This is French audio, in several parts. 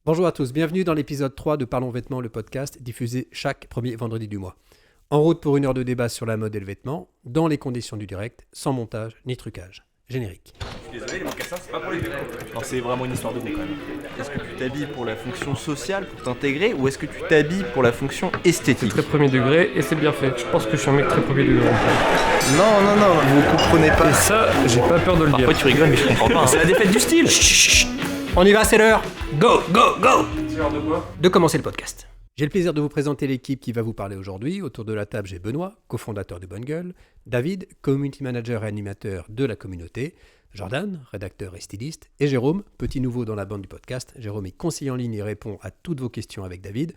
Bonjour à tous, bienvenue dans l'épisode 3 de Parlons Vêtements, le podcast diffusé chaque premier vendredi du mois. En route pour une heure de débat sur la mode et le vêtement, dans les conditions du direct, sans montage ni trucage. Générique. Je suis désolé, les mocassins, c'est pas pour les vieux. Non, c'est vraiment une histoire de goût quand même. Est-ce que tu t'habilles pour la fonction sociale, pour t'intégrer, ou est-ce que tu t'habilles pour la fonction C'est esthétique? très premier degré et c'est bien fait. Je pense que je suis un mec très premier degré. Non, vous comprenez Et pas. ça, j'ai pas peur de le dire. Parfois tu rigoles, mais je comprends pas. C'est la défaite du style. On y va, c'est l'heure. Go, go, go. C'est l'heure de quoi ? De commencer le podcast. J'ai le plaisir de vous présenter l'équipe qui va vous parler aujourd'hui. Autour de la table, j'ai Benoît, cofondateur de Bonne Gueule, David, community manager et animateur de la communauté, Jordan, rédacteur et styliste, et Jérôme, petit nouveau dans la bande du podcast. Jérôme est conseiller en ligne et répond à toutes vos questions avec David.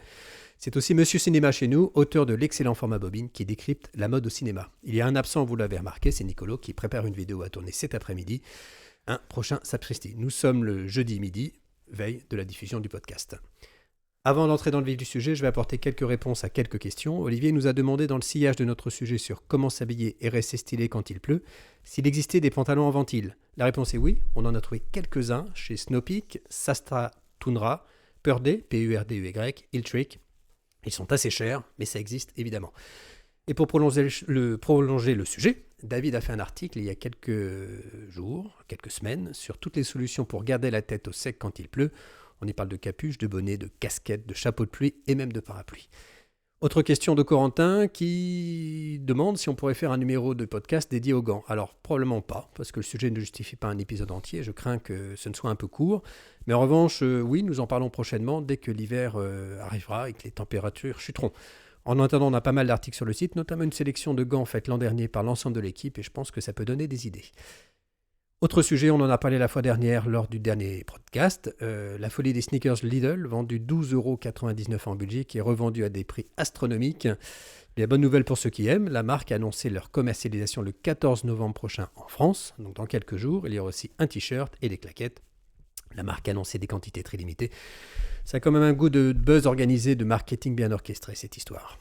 C'est aussi Monsieur Cinéma chez nous, auteur de l'excellent format Bobine qui décrypte la mode au cinéma. Il y a un absent, vous l'avez remarqué, c'est Nicolo qui prépare une vidéo à tourner cet après-midi. Un prochain sapristi. Nous sommes le jeudi midi, veille de la diffusion du podcast. Avant d'entrer dans le vif du sujet, je vais apporter quelques réponses à quelques questions. Olivier nous a demandé dans le sillage de notre sujet sur comment s'habiller et rester stylé quand il pleut, s'il existait des pantalons en ventile. La réponse est oui, on en a trouvé quelques-uns chez Snowpeak, Sastra Tundra, Purdey, P-U-R-D-E-Y, Iltrick. Ils sont assez chers, mais ça existe évidemment. Et pour prolonger le sujet, David a fait un article il y a quelques jours, quelques semaines, sur toutes les solutions pour garder la tête au sec quand il pleut. On y parle de capuche, de bonnet, de casquette, de chapeau de pluie et même de parapluie. Autre question de Corentin qui demande si on pourrait faire un numéro de podcast dédié aux gants. Alors probablement pas, parce que le sujet ne justifie pas un épisode entier. Je crains que ce ne soit un peu court. Mais en revanche, oui, nous en parlons prochainement dès que l'hiver arrivera et que les températures chuteront. En attendant, on a pas mal d'articles sur le site, notamment une sélection de gants faite l'an dernier par l'ensemble de l'équipe et je pense que ça peut donner des idées. Autre sujet, on en a parlé la fois dernière lors du dernier podcast, la folie des sneakers Lidl, vendu 12,99 € en Belgique et revendu à des prix astronomiques. La bonne nouvelle pour ceux qui aiment, la marque a annoncé leur commercialisation le 14 novembre prochain en France, donc dans quelques jours. Il y aura aussi un t-shirt et des claquettes. La marque a annoncé des quantités très limitées. Ça a quand même un goût de buzz organisé, de marketing bien orchestré, cette histoire.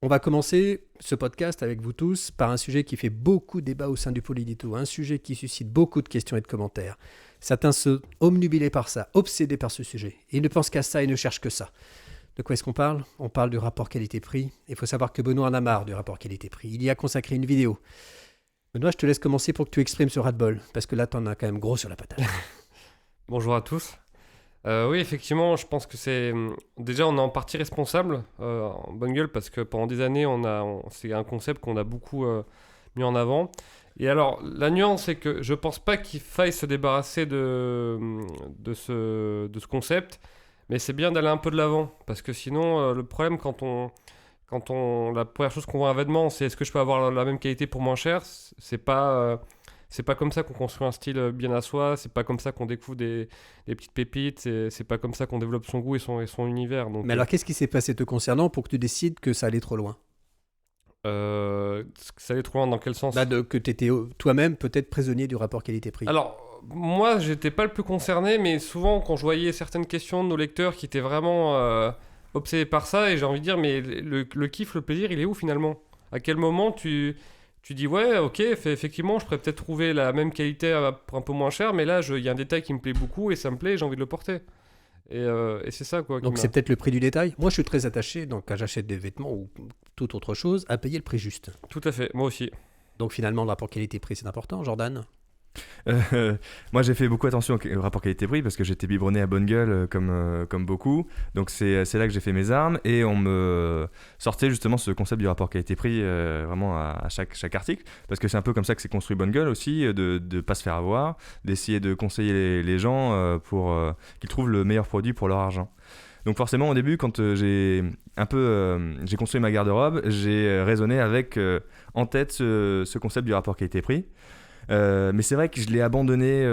On va commencer ce podcast avec vous tous par un sujet qui fait beaucoup débat au sein du Polydito, un sujet qui suscite beaucoup de questions et de commentaires. Certains sont omnubilés par ça, obsédés par ce sujet. Ils ne pensent qu'à ça et ne cherchent que ça. De quoi est-ce qu'on parle ? On parle du rapport qualité-prix. Il faut savoir que Benoît en a marre du rapport qualité-prix. Il y a consacré une vidéo. Benoît, je te laisse commencer pour que tu exprimes ce ras-le-bol, parce que là, t'en as quand même gros sur la patate. Bonjour à tous. Oui, effectivement, je pense que c'est... Déjà, on est en partie responsable, en Bonne Gueule, parce que pendant des années, c'est un concept qu'on a beaucoup mis en avant. Et alors, la nuance, c'est que je pense pas qu'il faille se débarrasser de ce concept, mais c'est bien d'aller un peu de l'avant, parce que sinon, le problème, la première chose qu'on voit un vêtement, c'est est-ce que je peux avoir la même qualité pour moins cher. C'est pas comme ça qu'on construit un style bien à soi, c'est pas comme ça qu'on découvre des petites pépites, c'est pas comme ça qu'on développe son goût et son univers. Donc, Mais alors, qu'est-ce qui s'est passé te concernant pour que tu décides que ça allait trop loin ? ça allait trop loin dans quel sens ? Que tu étais toi-même peut-être prisonnier du rapport qualité-prix. Alors, moi, j'étais pas le plus concerné, mais souvent, quand je voyais certaines questions de nos lecteurs qui étaient vraiment obsédés par ça, et j'ai envie de dire, mais le kiff, le plaisir, il est où finalement ? À quel moment tu dis ouais, ok, effectivement, je pourrais peut-être trouver la même qualité pour un peu moins cher, mais là, il y a un détail qui me plaît beaucoup et ça me plaît, j'ai envie de le porter. Et c'est ça, quoi. Donc c'est peut-être le prix du détail. Moi, je suis très attaché, donc quand j'achète des vêtements ou toute autre chose, à payer le prix juste. Tout à fait, moi aussi. Donc finalement, le rapport qualité-prix, c'est important, Jordan ? Moi j'ai fait beaucoup attention au rapport qualité-prix parce que j'étais biberonné à Bonne Gueule comme beaucoup, donc c'est là que j'ai fait mes armes et on me sortait justement ce concept du rapport qualité-prix vraiment à chaque article, parce que c'est un peu comme ça que c'est construit Bonne Gueule aussi, de pas se faire avoir, d'essayer de conseiller les gens pour qu'ils trouvent le meilleur produit pour leur argent. Donc forcément au début quand j'ai construit ma garde-robe, j'ai raisonné avec en tête ce concept du rapport qualité-prix. Mais c'est vrai que je l'ai abandonné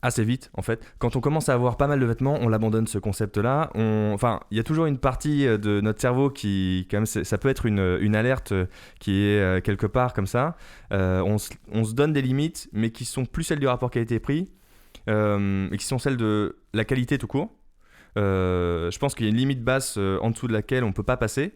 assez vite en fait. Quand on commence à avoir pas mal de vêtements, on l'abandonne ce concept-là. Enfin, il y a toujours une partie de notre cerveau qui, quand même, ça peut être une alerte qui est quelque part comme ça. On se donne des limites, mais qui sont plus celles du rapport qualité-prix et qui sont celles de la qualité tout court. Je pense qu'il y a une limite basse en dessous de laquelle on peut pas passer.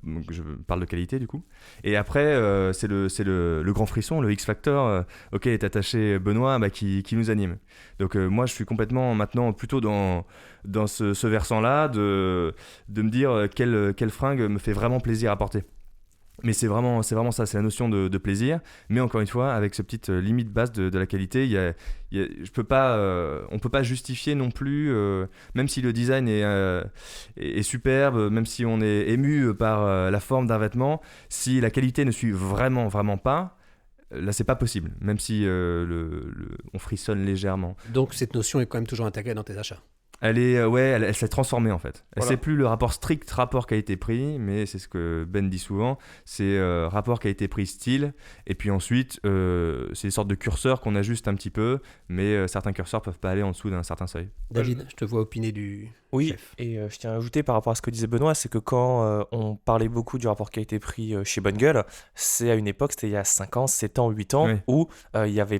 Donc je parle de qualité du coup. Et après, c'est le grand frisson, le X-Factor, ok, est attaché Benoît, qui nous anime. Donc moi, je suis complètement maintenant plutôt dans ce versant-là de me dire quelle fringue me fait vraiment plaisir à porter. Mais c'est vraiment ça, c'est la notion de plaisir. Mais encore une fois, avec cette petite limite basse de la qualité, on peut pas justifier non plus, même si le design est superbe, même si on est ému par la forme d'un vêtement, si la qualité ne suit vraiment, vraiment pas, là c'est pas possible, même si on frissonne légèrement. Donc cette notion est quand même toujours intégrée dans tes achats. Elle s'est transformée en fait. Voilà. C'est plus le rapport qualité-prix, mais c'est ce que Ben dit souvent, c'est rapport qualité-prix style, et puis ensuite c'est des sortes de curseurs qu'on ajuste un petit peu, mais certains curseurs peuvent pas aller en dessous d'un certain seuil. David, je te vois opiner du Oui, chef. et je tiens à ajouter par rapport à ce que disait Benoît, c'est que quand on parlait beaucoup du rapport qualité-prix chez Bonne Gueule, c'est à une époque, c'était il y a 5 ans, 7 ans, 8 ans, Oui.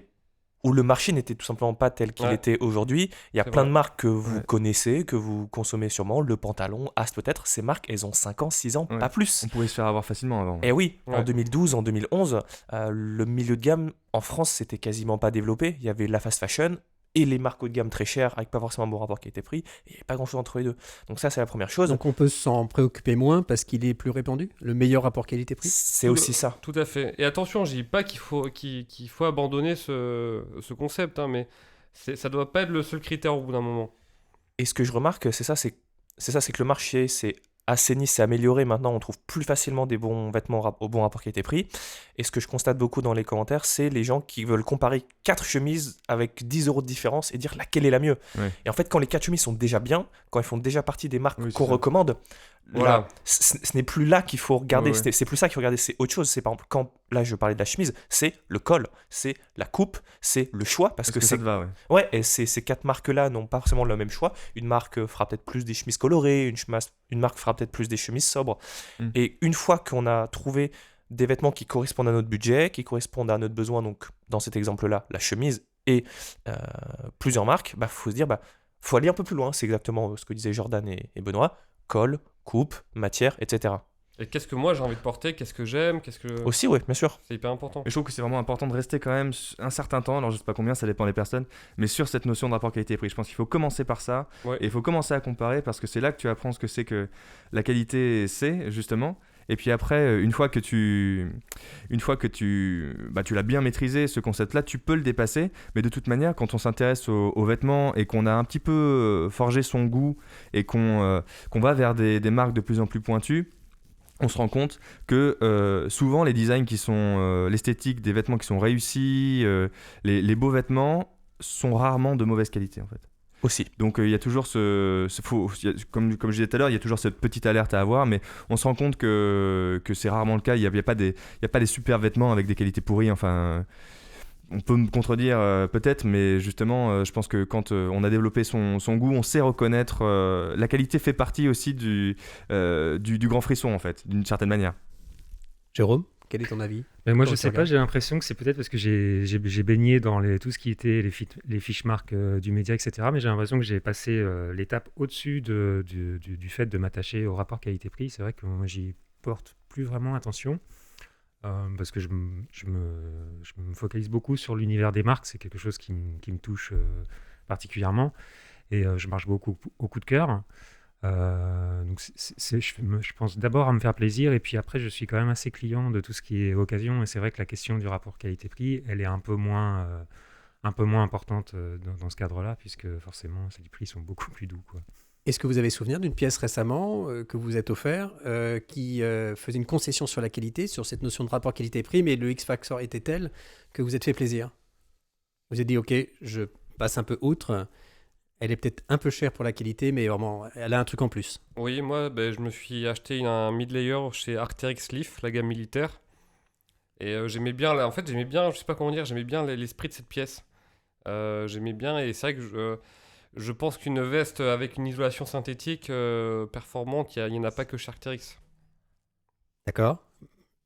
où le marché n'était tout simplement pas tel qu'il Ouais. était aujourd'hui. Il y a C'est plein vrai. de marques que vous Ouais. connaissez, que vous consommez sûrement, le pantalon, Ast peut-être, ces marques, elles ont 5 ans, 6 ans, Ouais. pas plus. On pouvait se faire avoir facilement avant. Et oui, en Ouais. 2012, en 2011, le milieu de gamme en France, c'était quasiment pas développé. Il y avait la fast fashion et les marques haut de gamme très chères, avec pas forcément un bon rapport qualité-prix, et il n'y avait pas grand-chose entre les deux. Donc ça, c'est la première chose. Donc on peut s'en préoccuper moins parce qu'il est plus répandu, le meilleur rapport qualité-prix. C'est aussi ça. Tout à fait. Et attention, je dis pas qu'il faut abandonner ce concept, hein, mais ça doit pas être le seul critère au bout d'un moment. Et ce que je remarque, c'est que le marché s'est assaini, s'est amélioré. Maintenant, on trouve plus facilement des bons vêtements au bon rapport qualité-prix. Et ce que je constate beaucoup dans les commentaires, c'est les gens qui veulent comparer 4 chemises avec 10 € de différence et dire laquelle est la mieux. Ouais. Et en fait, quand les 4 chemises sont déjà bien, quand elles font déjà partie des marques Oui, c'est qu'on ça. recommande, Voilà. là, ce n'est plus là qu'il faut regarder. Ouais, ouais. C'est plus ça qu'il faut regarder, c'est autre chose. C'est par exemple, quand là je parlais de la chemise, c'est le col, c'est la coupe, c'est le choix. Parce Est-ce que que ça c'est te va, ouais. Ouais, et ces 4 marques-là n'ont pas forcément le même choix. Une marque fera peut-être plus des chemises colorées, une marque fera peut-être plus des chemises sobres. Mm. Et une fois qu'on a trouvé des vêtements qui correspondent à notre budget, qui correspondent à notre besoin, donc dans cet exemple-là, la chemise et plusieurs marques, faut se dire, faut aller un peu plus loin. C'est exactement ce que disaient Jordan et Benoît. Col, coupe, matière, etc. Et qu'est-ce que moi j'ai envie de porter, qu'est-ce que j'aime, Aussi, oui, bien sûr. c'est hyper important. Et je trouve que c'est vraiment important de rester quand même un certain temps, alors je sais pas combien, ça dépend des personnes, mais sur cette notion de rapport qualité-prix. Je pense qu'il faut commencer par ça, Ouais. et il faut commencer à comparer, parce que c'est là que tu apprends ce que c'est que la qualité, c'est justement. Et puis après, une fois que tu l'as bien maîtrisé, ce concept-là, tu peux le dépasser. Mais de toute manière, quand on s'intéresse aux vêtements et qu'on a un petit peu forgé son goût et qu'on va vers des marques de plus en plus pointues, on se rend compte que souvent les designs qui sont l'esthétique des vêtements qui sont réussis, les beaux vêtements sont rarement de mauvaise qualité en fait. Aussi. Donc il y a toujours comme je disais tout à l'heure, il y a toujours cette petite alerte à avoir, mais on se rend compte que c'est rarement le cas. Il y a pas des super vêtements avec des qualités pourries. Enfin, on peut me contredire peut-être, mais justement, je pense que quand on a développé son goût, on sait reconnaître. La qualité fait partie aussi du grand frisson en fait, d'une certaine manière. Jérôme, quel est ton avis? Mais moi, Quand je tu sais pas, regardes. j'ai l'impression que c'est peut-être parce que j'ai baigné dans tout ce qui était les fiches marques du média, etc. Mais j'ai l'impression que j'ai passé l'étape au-dessus du fait de m'attacher au rapport qualité-prix. C'est vrai que moi, j'y porte plus vraiment attention parce que je me focalise beaucoup sur l'univers des marques. C'est quelque chose qui me touche particulièrement et je marche beaucoup au coup de cœur. Donc je pense d'abord à me faire plaisir et puis après je suis quand même assez client de tout ce qui est occasion et c'est vrai que la question du rapport qualité-prix elle est un peu moins importante dans ce cadre-là puisque forcément les prix sont beaucoup plus doux quoi. Est-ce que vous avez souvenir d'une pièce récemment que vous êtes offert qui faisait une concession sur la qualité, sur cette notion de rapport qualité-prix, mais le X-Factor était tel que vous êtes fait plaisir? Vous avez dit, ok, je passe un peu outre, elle est peut-être un peu chère pour la qualité, mais vraiment, elle a un truc en plus. Oui, moi je me suis acheté un mid-layer chez Arc'teryx Leaf, la gamme militaire. Et j'aimais bien, je sais pas comment dire, j'aimais bien l'esprit de cette pièce. J'aimais bien et c'est vrai que je pense qu'une veste avec une isolation synthétique performante, il n'y en a pas que chez Arc'teryx. D'accord.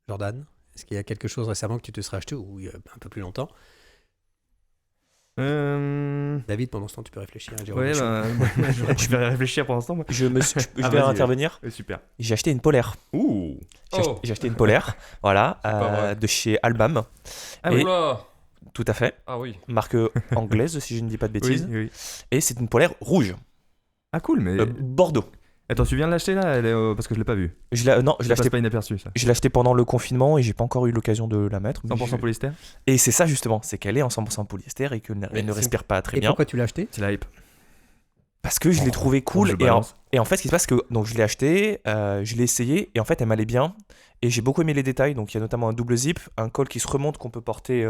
Jordan, est-ce qu'il y a quelque chose récemment que tu te serais acheté ou il y a un peu plus longtemps? David, pendant ce temps, tu peux réfléchir. Ouais, je vais réfléchir pour l'instant. Moi. Je vais vas-y, intervenir. Super. J'ai acheté une polaire. Ouh. J'ai acheté une polaire, voilà, vrai. de chez Albam. Ah Et- oui. Oula. Tout à fait. Ah oui. Marque anglaise, si je ne dis pas de Oui, bêtises. oui. Et c'est une polaire rouge, Ah cool, mais Bordeaux. attends, tu viens de l'acheter là parce que je l'ai pas vu. Non, je l'ai Ça passe acheté. pas inaperçu ça. Je l'ai acheté pendant le confinement et j'ai pas encore eu l'occasion de la mettre. mais 100% polyester. Et c'est ça justement, c'est qu'elle est en 100% polyester et qu'elle Mais ne c'est- respire pas très Et bien. pourquoi tu l'as acheté? C'est la hype. Parce que je l'ai trouvé cool je et balance. en fait ce qui se passe c'est que donc je l'ai acheté, je l'ai essayé et en fait elle m'allait bien et j'ai beaucoup aimé les détails. Donc il y a notamment un double zip, un col qui se remonte qu'on peut porter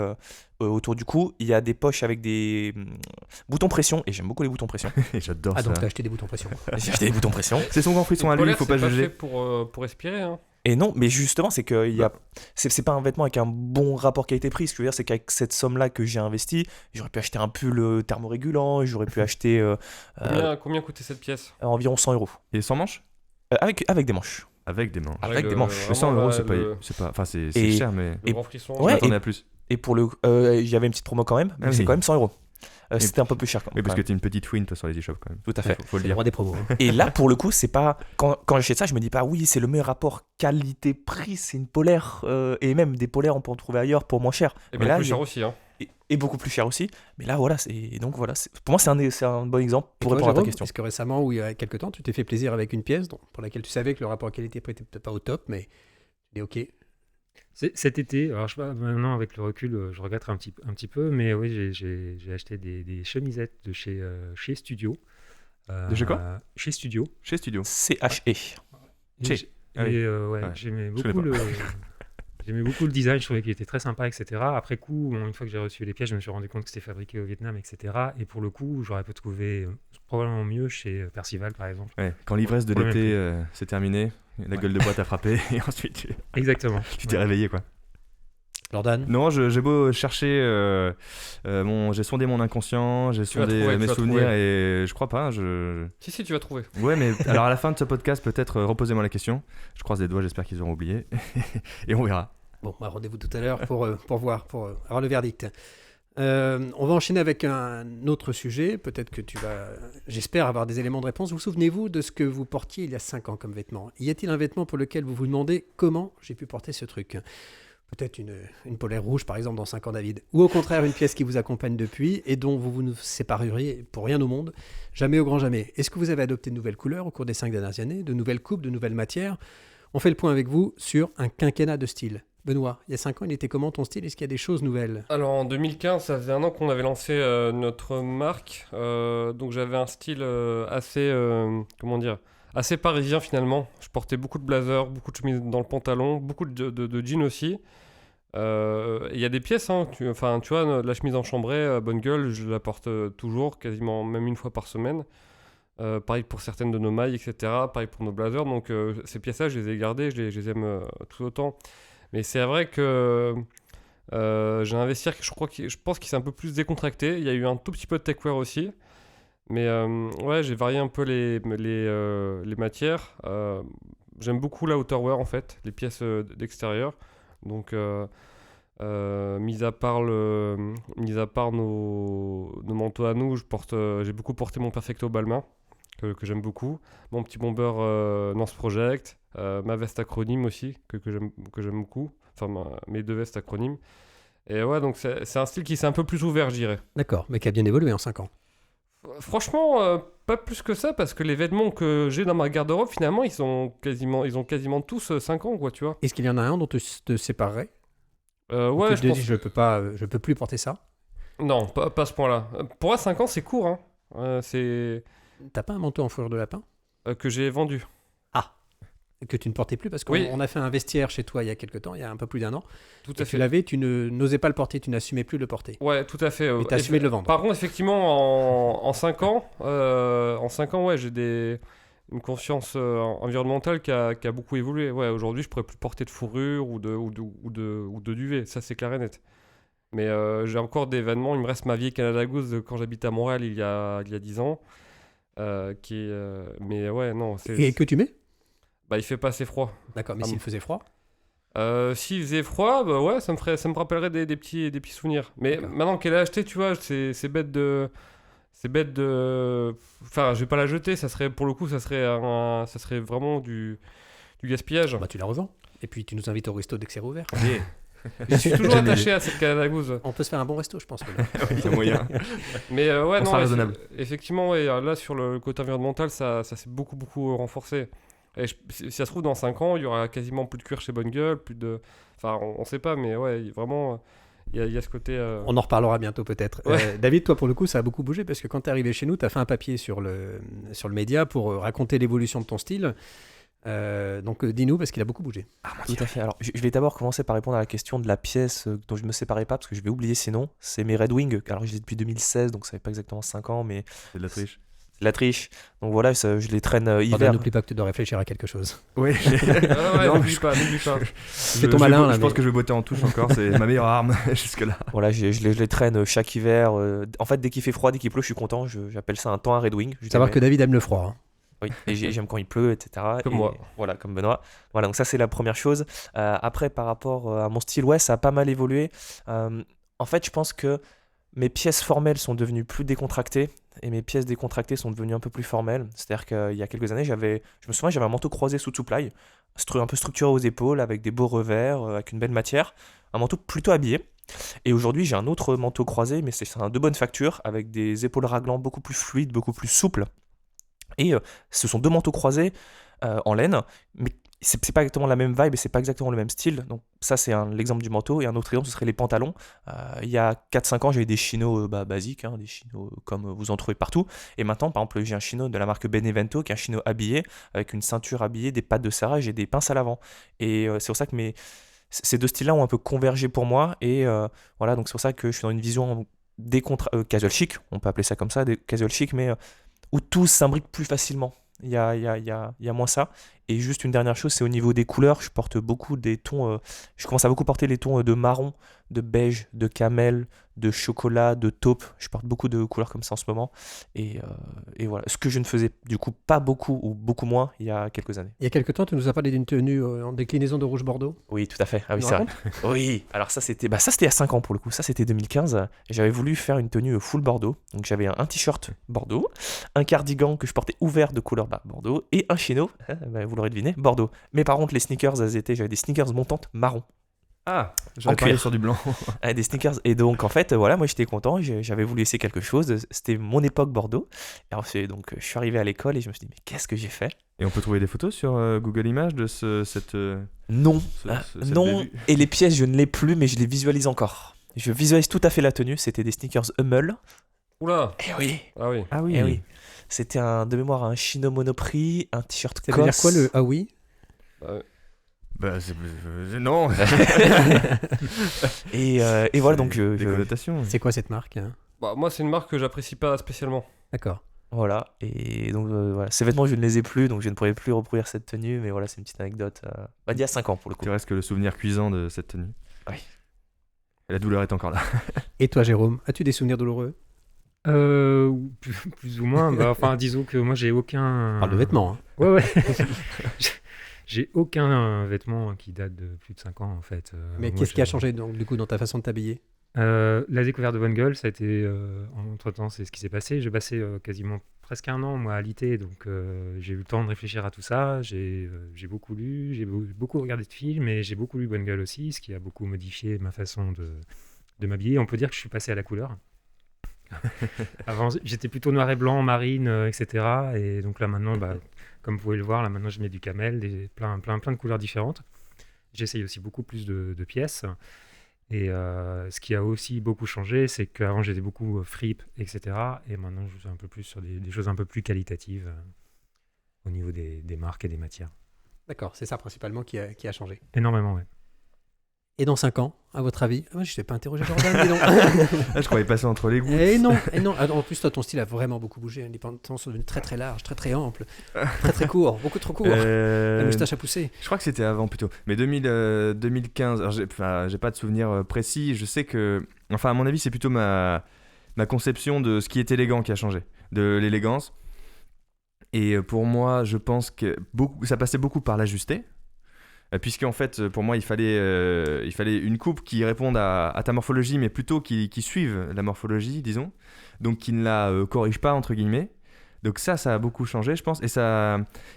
autour du cou. Il y a des poches avec des boutons pression et j'aime beaucoup les boutons pression. J'adore Ah, ça. donc t'as acheté des boutons pression. J'ai acheté des boutons pression. C'est son grand frisson à lui, il Polaire, faut c'est pas juger. fait pour respirer. Hein. Et non, mais justement, c'est que c'est pas un vêtement avec un bon rapport qualité-prix. Ce que je veux dire, c'est qu'avec cette somme-là que j'ai investi, j'aurais pu acheter un pull thermorégulant, j'aurais pu acheter Combien coûtait cette pièce? environ 100 euros. Et sans manche avec des manches. Avec des manches. Avec le- des manches. Mais 100 vraiment, euros, là, c'est pas. Enfin, c'est Et- cher, mais. Le grand frisson. Ouais, Je m'attendais à plus. Et pour le. Il y avait une petite promo quand même, mais Ah c'est oui. quand même 100 euros. C'était un peu plus cher quand Oui, même. parce que t'es une petite fouine, toi, sur les e-shops quand même. Tout à fait. Faut le C'est le dire. roi des promos. hein. Et là, pour le coup, c'est pas. Quand j'achète ça, je me dis pas, oui, c'est le meilleur rapport qualité-prix, c'est une polaire. Et même des polaires, on peut en trouver ailleurs pour moins cher. Et Mais bien là, plus j'ai- cher aussi. Hein. Et beaucoup plus cher aussi. Mais là, voilà. Donc voilà. Pour moi, c'est un bon exemple Et pour toi, répondre à ta Jérôme, question. est-ce que récemment, ou il y a quelques temps, tu t'es fait plaisir avec une pièce pour laquelle tu savais que le rapport qualité-prix n'était peut-être pas au top, mais il est OK. Cet été, alors je sais pas, maintenant avec le recul, je regrette un petit peu, mais oui, j'ai acheté des chemisettes de chez Studio. De chez quoi Chez Studio. Chez Studio. CHE. Et Chez. Ah oui. ouais, Ouais, j'aimais je connais beaucoup j'aimais beaucoup le design, je trouvais qu'il était très sympa, etc. Après coup, une fois que j'ai reçu les pièces, je me suis rendu compte que c'était fabriqué au Vietnam, etc. Et pour le coup, j'aurais pu trouver probablement mieux chez Percival, par exemple. Ouais, quand l'ivresse de Pour le même l'été c'est terminé, la gueule de bois t'a frappé et ensuite Exactement. tu t'es Ouais. réveillé quoi. Jordan? Non, j'ai beau chercher, j'ai sondé mon inconscient, j'ai vas sondé trouver, tu mes vas souvenirs trouver. et je crois pas. Si, tu vas trouver. Ouais, mais alors à la fin de ce podcast, peut-être reposez-moi la question. Je croise les doigts, j'espère qu'ils auront oublié et on verra. Bon, rendez-vous tout à l'heure pour voir, pour avoir le verdict. On va enchaîner avec un autre sujet. Peut-être que tu vas, j'espère, avoir des éléments de réponse. Vous souvenez-vous de ce que vous portiez il y a 5 ans comme vêtement? Y a-t-il un vêtement pour lequel vous vous demandez comment j'ai pu porter ce truc? Peut-être une polaire rouge, par exemple, dans 5 ans, David. Ou au contraire, une pièce qui vous accompagne depuis et dont vous vous sépareriez pour rien au monde, jamais au grand jamais. Est-ce que vous avez adopté de nouvelles couleurs au cours des 5 dernières années, de nouvelles coupes, de nouvelles matières? On fait le point avec vous sur un quinquennat de style. Benoît, il y a 5 ans, il était comment ton style? Est-ce qu'il y a des choses nouvelles? Alors en 2015, ça faisait un an qu'on avait lancé notre marque. Donc j'avais un style assez, comment dire, assez parisien finalement. Je portais beaucoup de blazers, beaucoup de chemises dans le pantalon, beaucoup de jeans aussi. Il y a des pièces, hein, tu vois, la chemise en chambray, bonne gueule, je la porte toujours, quasiment même une fois par semaine. Pareil pour certaines de nos mailles, etc. Pareil pour nos blazers. Donc ces pièces-là, je les ai gardées, je les aime tout autant. Mais c'est vrai que j'ai un vestiaire que je pense qu'il s'est un peu plus décontracté. Il y a eu un tout petit peu de techwear aussi. Mais ouais, j'ai varié un peu les matières. J'aime beaucoup la outerwear en fait, les pièces d'extérieur. Donc mis à part nos manteaux à nous, j'ai beaucoup porté mon Perfecto Balmain que j'aime beaucoup. Mon petit bomber Nance Project, ma veste acronyme aussi que j'aime beaucoup. Enfin mes deux vestes acronymes. Et ouais, donc c'est un style qui s'est un peu plus ouvert, je dirais. D'accord, mais qui a bien évolué en 5 ans. Franchement, pas plus que ça, parce que les vêtements que j'ai dans ma garde-robe, finalement, ils ont quasiment tous 5 ans, quoi, tu vois. Est-ce qu'il y en a un dont tu te séparerais? Ouais, Tu je te pense. dis, je peux plus porter ça. Non, pas à ce point-là. Pour moi, 5 ans, c'est court, hein. C'est T'as pas un manteau en fourrure de lapin que j'ai vendu. que tu ne portais plus parce qu'on Oui. on a fait un vestiaire chez toi il y a quelque temps, il y a un peu plus d'un an. Tout Et à tu fait. l'avais, tu n'osais pas le porter, tu n'assumais plus de le porter. Ouais, tout à fait. Et t'as assumé de le vendre. Par contre, effectivement, en 5 ans, ouais, j'ai une conscience environnementale qui a beaucoup évolué. Ouais, aujourd'hui, je pourrais plus porter de fourrure ou de duvet. Ça, c'est clair et net. Mais j'ai encore des vêtements. Il me reste ma vieille Canada Goose de quand j'habitais à Montréal il y a 10 ans. Mais ouais, non. Et que tu mets? Bah, il fait pas assez froid. D'accord, mais Ah s'il bon. faisait froid? S'il faisait froid, bah ouais, ça me rappellerait des petits souvenirs. Mais D'accord. maintenant qu'elle est achetée, tu vois, c'est bête de. C'est bête de. Enfin, je vais pas la jeter, ça serait, pour le coup, ça serait vraiment du gaspillage. Bah, tu la revends. Et puis tu nous invites au resto dès que c'est rouvert. Je suis toujours J'aime attaché à cette Canada Goose. On peut se faire un bon resto, je pense. Voilà. Il y a moyen. Mais ouais, On non, sera raisonnable. effectivement, ouais, là, sur le côté environnemental, ça s'est beaucoup renforcé. Et si ça se trouve, dans 5 ans, il y aura quasiment plus de cuir chez Bonne Gueule, plus de. Enfin, on sait pas, mais ouais, vraiment, il y a ce côté. On en reparlera bientôt peut-être. Ouais. David, toi pour le coup, ça a beaucoup bougé parce que quand tu es arrivé chez nous, tu as fait un papier sur le média pour raconter l'évolution de ton style. Donc dis-nous parce qu'il a beaucoup bougé. Tout à fait. Alors, je vais d'abord commencer par répondre à la question de la pièce dont je me séparais pas, parce que je vais oublier sinon. C'est mes Red Wing. Alors, je les ai depuis 2016, donc ça fait pas exactement 5 ans, mais C'est de la triche. la triche. Donc voilà, je les traîne Jordan, hiver. n'oublie pas que tu dois réfléchir à quelque chose. Oui. Ah ouais, Non, n'oublie pas. Fais ton malin, là, Je pense mais- que je vais botter en touche encore. C'est ma meilleure arme jusque-là. Voilà, je les traîne chaque hiver. En fait, dès qu'il fait froid, dès qu'il pleut, je suis content. J'appelle ça un temps à Red Wing. Faut savoir que David aime le froid. Hein. Oui, et j'aime quand il pleut, etc. Comme Et moi. Voilà, comme Benoît. Voilà, donc ça c'est la première chose. Après, par rapport à mon style, ouais, ça a pas mal évolué. En fait, je pense que mes pièces formelles sont devenues plus décontractées et mes pièces décontractées sont devenues un peu plus formelles. C'est-à-dire qu'il y a quelques années, je me souviens, j'avais un manteau croisé sous supply, un peu structuré aux épaules, avec des beaux revers, avec une belle matière, un manteau plutôt habillé. Et aujourd'hui, j'ai un autre manteau croisé, mais c'est un de bonne facture, avec des épaules raglantes beaucoup plus fluides, beaucoup plus souples. Et ce sont deux manteaux croisés en laine, mais c'est pas exactement la même vibe et c'est pas exactement le même style. Donc ça, c'est l'exemple du manteau. Et un autre exemple, ce serait les pantalons. Il y a 4-5 ans, j'avais des chinos basiques, hein, des chinos comme vous en trouvez partout. Et maintenant, par exemple, j'ai un chino de la marque Benevento, qui est un chino habillé, avec une ceinture habillée, des pattes de serrage et des pinces à l'avant. Et c'est pour ça que ces deux styles-là ont un peu convergé pour moi. Et voilà, donc c'est pour ça que je suis dans une vision casual chic, on peut appeler ça comme ça, casual chic, mais où tout s'imbrique plus facilement. Il y a moins ça. Et juste une dernière chose, c'est au niveau des couleurs. Je porte beaucoup des tons. Je commence à beaucoup porter les tons de marron, de beige, de camel, de chocolat, de taupe. Je porte beaucoup de couleurs comme ça en ce moment. Et voilà. Ce que je ne faisais du coup pas beaucoup ou beaucoup moins il y a quelques années. Il y a quelque temps, tu nous as parlé d'une tenue en déclinaison de rouge bordeaux. Oui, tout à fait. Ah oui, Tu c'est me vrai. Oui. Alors ça, c'était il y a 5 ans pour le coup. Ça, c'était 2015. Et j'avais voulu faire une tenue full bordeaux. Donc j'avais un t-shirt bordeaux, un cardigan que je portais ouvert de couleur bordeaux et un chino, vous l'aurez deviné, bordeaux. Mais par contre, les sneakers, j'avais des sneakers montantes marron. Ah, j'aurais En parié cuir. sur du blanc. Des sneakers. Et donc, en fait, voilà, moi j'étais content. J'avais voulu essayer quelque chose. C'était mon époque Bordeaux. Et alors, donc, je suis arrivé à l'école et je me suis dit, mais qu'est-ce que j'ai fait? Et on peut trouver des photos sur Google Images de cette. Non. Cet Non. début. Et les pièces, je ne l'ai plus, mais je les visualise encore. Je visualise tout à fait la tenue. C'était des sneakers Hummel. Oula. Eh oui. Ah oui. Ah oui. Eh oui. C'était de mémoire un chino Monoprix, un t-shirt Ça veut dire Cos. quoi le ah oui? Bah, non. Et voilà, donc Des connotations. C'est quoi cette marque hein? Bah, moi, c'est une marque que j'apprécie pas spécialement. D'accord. voilà. Et donc voilà, ces vêtements je ne les ai plus, donc je ne pourrais plus reproduire cette tenue, mais voilà, c'est une petite anecdote. D'il y a 5 ans pour le coup. Il reste que le souvenir cuisant de cette tenue. Oui. Et la douleur est encore là. Et toi, Jérôme, as-tu des souvenirs douloureux? Plus ou moins. Bah, enfin, disons que moi, j'ai aucun. On parle de vêtements. Hein. Ouais, ouais. J'ai aucun vêtement qui date de plus de 5 ans, en fait. Mais Moi, qu'est-ce qui a j'ai- changé donc, du coup dans ta façon de t'habiller? La découverte de Bonne Gueule, ça a été. Entre-temps, c'est ce qui s'est passé. J'ai passé quasiment presque un an, moi, à l'IT, donc j'ai eu le temps de réfléchir à tout ça. J'ai beaucoup lu, j'ai beaucoup regardé de films, et j'ai beaucoup lu Bonne Gueule aussi, ce qui a beaucoup modifié ma façon de m'habiller. On peut dire que je suis passé à la couleur. Avant, j'étais plutôt noir et blanc, marine, etc. Et donc là, maintenant, bah, comme vous pouvez le voir, là, maintenant, je mets du camel, plein de couleurs différentes. J'essaye aussi beaucoup plus de pièces. Et ce qui a aussi beaucoup changé, c'est qu'avant, j'étais beaucoup fripe, etc. Et maintenant, je suis un peu plus sur des choses un peu plus qualitatives au niveau des marques et des matières. D'accord, c'est ça principalement qui a changé. Énormément, ouais. Et dans 5 ans, à votre avis? Ah, moi, je ne t'ai pas interrogé Jordan, dis donc. Ah, je croyais passer entre les gouttes. Et non. Ah, en plus, toi, ton style a vraiment beaucoup bougé. Hein. Les pantalons sont devenus très très larges, très très amples, très très courts, beaucoup trop courts. La moustache a poussé. Je crois que c'était avant plutôt. Mais 2015, alors j'ai pas de souvenir précis. Je sais que, enfin à mon avis, c'est plutôt ma conception de ce qui est élégant qui a changé, de l'élégance. Et pour moi, je pense que ça passait beaucoup par l'ajuster. Puisqu'en fait, pour moi, il fallait une coupe qui réponde à ta morphologie, mais plutôt qui suive la morphologie, disons. Donc qui ne la corrige pas, entre guillemets. Donc ça a beaucoup changé, je pense.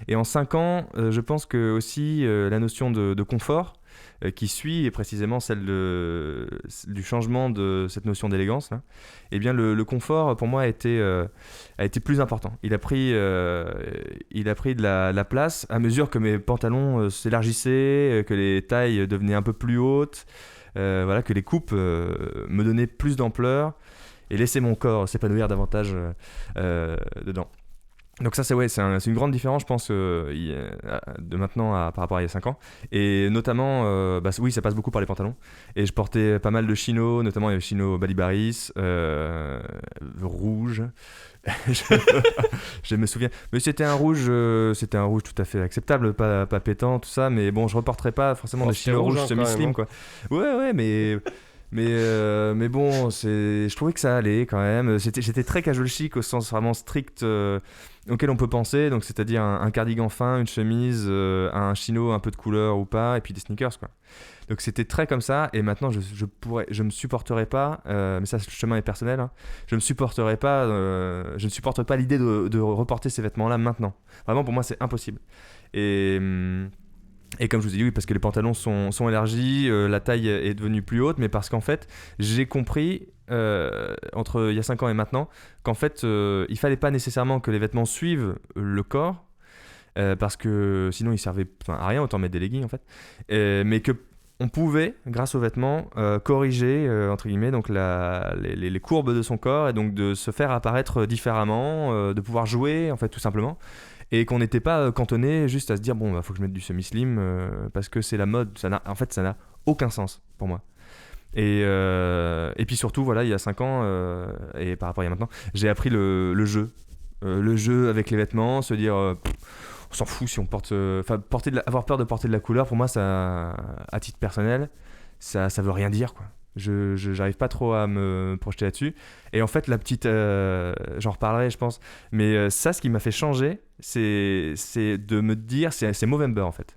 Et en 5 ans, je pense que aussi la notion de confort, qui suit et précisément celle du changement de cette notion d'élégance là, eh bien le confort pour moi a été plus important. Il a pris de la place à mesure que mes pantalons s'élargissaient, que les tailles devenaient un peu plus hautes, voilà, que les coupes me donnaient plus d'ampleur et laissaient mon corps s'épanouir davantage dedans. Donc ça, c'est une grande différence, je pense, de maintenant par rapport à il y a 5 ans. Et notamment, oui, ça passe beaucoup par les pantalons. Et je portais pas mal de chinos, notamment il y avait chino Balibaris, rouge. Je me souviens. Mais c'était un rouge tout à fait acceptable, pas pétant, tout ça. Mais bon, je reporterai pas forcément des chinos rouges semi-slim, quoi. Ouais, mais bon, je trouvais que ça allait quand même. J'étais très casual chic au sens vraiment strict auquel on peut penser, donc c'est-à-dire un cardigan fin, une chemise, un chino, un peu de couleur ou pas, et puis des sneakers, quoi. Donc c'était très comme ça, et maintenant je me supporterais pas, mais ça le chemin est personnel, hein, je ne supporte pas l'idée de reporter ces vêtements-là maintenant. Vraiment pour moi c'est impossible. Et comme je vous ai dit, oui, parce que les pantalons sont élargis, la taille est devenue plus haute, mais parce qu'en fait, j'ai compris, entre il y a 5 ans et maintenant, qu'en fait, il fallait pas nécessairement que les vêtements suivent le corps, parce que sinon ils servaient à rien, autant mettre des leggings en fait, mais que on pouvait, grâce aux vêtements, corriger, entre guillemets, donc les courbes de son corps, et donc de se faire apparaître différemment, de pouvoir jouer, en fait, tout simplement. Et qu'on n'était pas cantonné juste à se dire bon bah faut que je mette du semi-slim parce que c'est la mode. Ça n'a aucun sens pour moi. Et puis surtout voilà, il y a 5 ans et par rapport à il y a maintenant, j'ai appris le jeu avec les vêtements, se dire on s'en fout si on porte, avoir peur de porter de la couleur, pour moi ça, à titre personnel, ça veut rien dire, quoi. J'arrive pas trop à me projeter là-dessus. Et en fait, j'en reparlerai, je pense. Mais ça, ce qui m'a fait changer, c'est de me dire, c'est Movember en fait.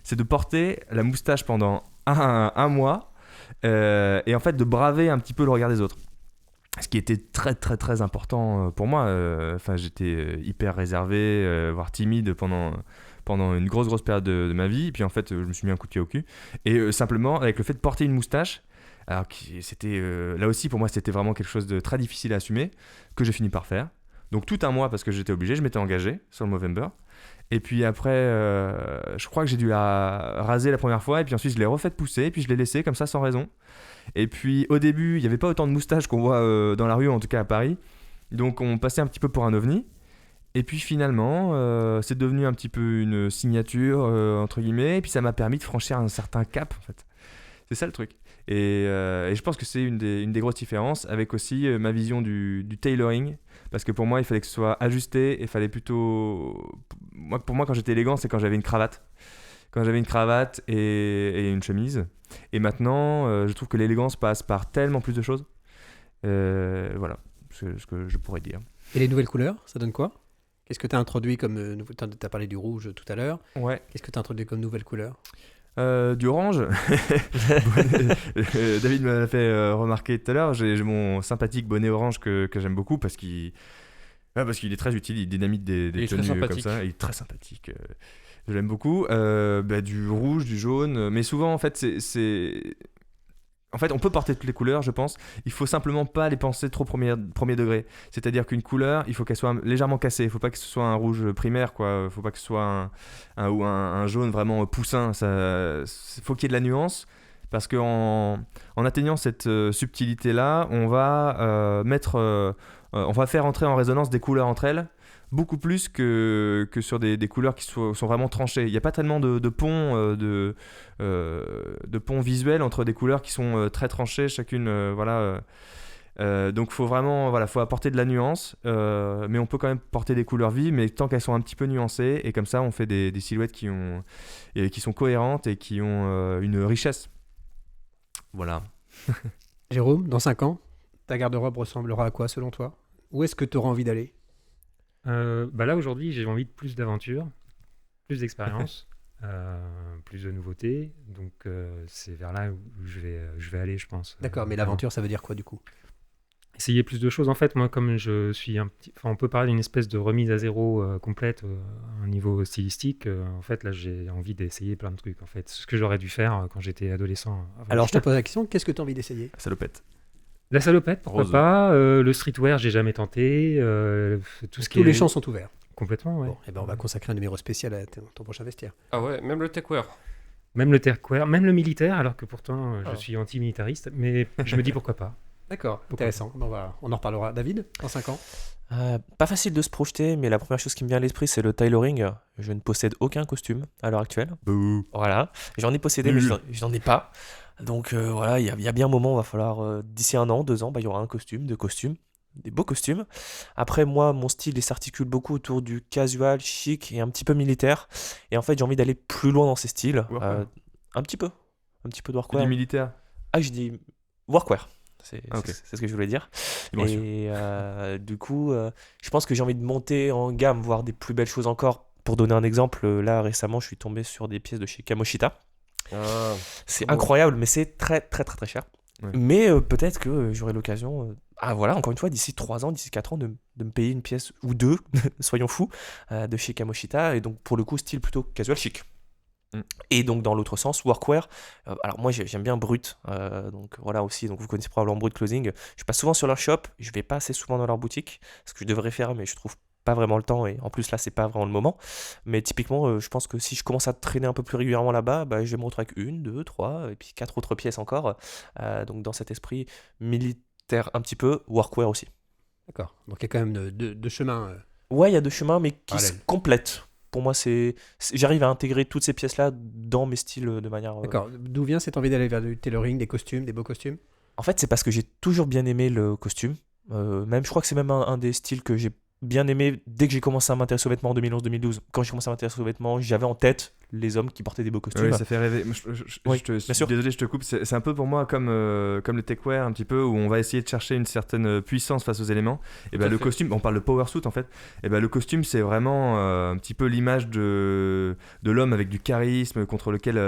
C'est de porter la moustache pendant un mois et en fait de braver un petit peu le regard des autres. Ce qui était très très très important pour moi. J'étais hyper réservé, voire timide pendant une grosse période de ma vie. Et puis en fait, je me suis mis un coup de pied au cul. Et simplement, avec le fait de porter une moustache, alors c'était là aussi pour moi c'était vraiment quelque chose de très difficile à assumer, que j'ai fini par faire. Donc tout un mois parce que j'étais obligé, je m'étais engagé sur le Movember. Et puis après, je crois que j'ai dû la raser la première fois, et puis ensuite je l'ai refait pousser, et puis je l'ai laissé comme ça sans raison. Et puis au début, il n'y avait pas autant de moustaches qu'on voit dans la rue, en tout cas à Paris. Donc on passait un petit peu pour un ovni. Et puis finalement, c'est devenu un petit peu une signature, entre guillemets, et puis ça m'a permis de franchir un certain cap en fait. C'est ça le truc. Et je pense que c'est une des grosses différences, avec aussi ma vision du tailoring, parce que pour moi il fallait que ce soit ajusté, et il fallait plutôt, pour moi quand j'étais élégant, c'est quand j'avais une cravate et une chemise. Et maintenant je trouve que l'élégance passe par tellement plus de choses. Voilà ce que je pourrais dire. Et les nouvelles couleurs, ça donne quoi ? Qu'est-ce que tu as introduit comme... Tu as parlé du rouge tout à l'heure. Ouais. Qu'est-ce que tu as introduit comme nouvelle couleur ? Du orange. David m'a fait remarquer tout à l'heure, j'ai mon sympathique bonnet orange que j'aime beaucoup parce qu'il est très utile, il dynamite des tenues comme ça, il est très sympathique, je l'aime beaucoup. Du rouge, du jaune, mais souvent en fait en fait, on peut porter toutes les couleurs, je pense. Il faut simplement pas les penser trop premier degré. C'est-à-dire qu'une couleur, il faut qu'elle soit légèrement cassée. Il faut pas que ce soit un rouge primaire, quoi. Il faut pas que ce soit un jaune vraiment poussin. Faut qu'il y ait de la nuance, parce que en atteignant cette subtilité-là, on va on va faire entrer en résonance des couleurs entre elles, beaucoup plus que sur des couleurs qui sont vraiment tranchées. Il n'y a pas tellement de pont visuel entre des couleurs qui sont très tranchées chacune. Donc faut vraiment faut apporter de la nuance, mais on peut quand même porter des couleurs vives, mais tant qu'elles sont un petit peu nuancées, et comme ça on fait des silhouettes qui sont cohérentes et qui ont une richesse. Voilà. Jérôme, dans 5 ans, ta garde-robe ressemblera à quoi selon toi ? Où est-ce que tu auras envie d'aller ? Là aujourd'hui j'ai envie de plus d'aventure, plus d'expérience. plus de nouveautés. Donc c'est vers là où je vais aller, je pense. D'accord, mais l'aventure, ça veut dire quoi du coup? Essayer plus de choses. En fait, moi, comme je suis on peut parler d'une espèce de remise à zéro complète à un niveau stylistique. En fait, là, j'ai envie d'essayer plein de trucs. En fait, ce que j'aurais dû faire quand j'étais adolescent. Alors, je te pose la question, qu'est-ce que tu as envie d'essayer? Salopette. La salopette, pourquoi Rose. pas. Le streetwear, j'ai jamais tenté. Tout ce qui Tous est... les champs sont ouverts. Complètement, ouais. Bon, et ben on va consacrer un numéro spécial à ton prochain vestiaire. Ah ouais, même le techwear. Même le techwear, même le militaire, alors que pourtant je suis anti-militariste, mais je me dis pourquoi pas. D'accord, intéressant. On en reparlera. David, dans 5 ans? Pas facile de se projeter, mais la première chose qui me vient à l'esprit, c'est le tailoring. Je ne possède aucun costume à l'heure actuelle. Bouh. Voilà, j'en ai possédé, mais Nul. je n'en ai pas. Donc voilà, il y a bien un moment, il va falloir, d'ici 1 an, 2 ans, il y aura un costume, 2 costumes, des beaux costumes. Après, moi, mon style il s'articule beaucoup autour du casual, chic et un petit peu militaire. Et en fait, j'ai envie d'aller plus loin dans ces styles. Workwear. Un petit peu de Du workwear. militaire. Ah, je dis workwear. Ah, ok. C'est ce que je voulais dire. Bien sûr. Et du coup, je pense que j'ai envie de monter en gamme, voir des plus belles choses encore. Pour donner un exemple, là récemment, je suis tombé sur des pièces de chez Kamoshita. Ah, C'est bon. incroyable, mais c'est très très très très cher. Ouais. Mais peut-être que j'aurai l'occasion, voilà, encore une fois, d'ici 3 ans, d'ici 4 ans, de me payer une pièce ou 2, soyons fous, de chez Kamoshita. Et donc pour le coup, style plutôt casual chic. Et donc dans l'autre sens, workwear. Alors moi j'aime bien Brut, donc voilà aussi. Donc vous connaissez probablement Brut Clothing. Je passe souvent sur leur shop. Je vais pas assez souvent dans leur boutique, ce que je devrais faire, mais je trouve pas vraiment le temps. Et en plus là c'est pas vraiment le moment. Mais typiquement, je pense que si je commence à traîner un peu plus régulièrement là-bas, je vais me retrouver avec 1, 2, 3 et puis 4 autres pièces encore. Donc dans cet esprit militaire un petit peu, workwear aussi. D'accord, donc il y a quand même deux chemins. Ouais, il y a 2 chemins, mais qui se Parallèle. complètent. Pour moi, j'arrive à intégrer toutes ces pièces-là dans mes styles de manière. D'accord, d'où vient cette envie d'aller vers du tailoring, des costumes, des beaux costumes? En fait, c'est parce que j'ai toujours bien aimé le costume. Même, je crois que c'est même un des styles que j'ai bien aimé dès que j'ai commencé à m'intéresser aux vêtements en 2011-2012. Quand j'ai commencé à m'intéresser aux vêtements, j'avais en tête les hommes qui portaient des beaux costumes. Oui, ça fait rêver. Moi, Oui, je te suis bien sûr. désolé, je te coupe. C'est un peu pour moi comme le techwear, un petit peu, où on va essayer de chercher une certaine puissance face aux éléments. Et Tout à le fait. costume, on parle de power suit en fait. Et le costume, c'est vraiment un petit peu l'image de l'homme avec du charisme, contre lequel,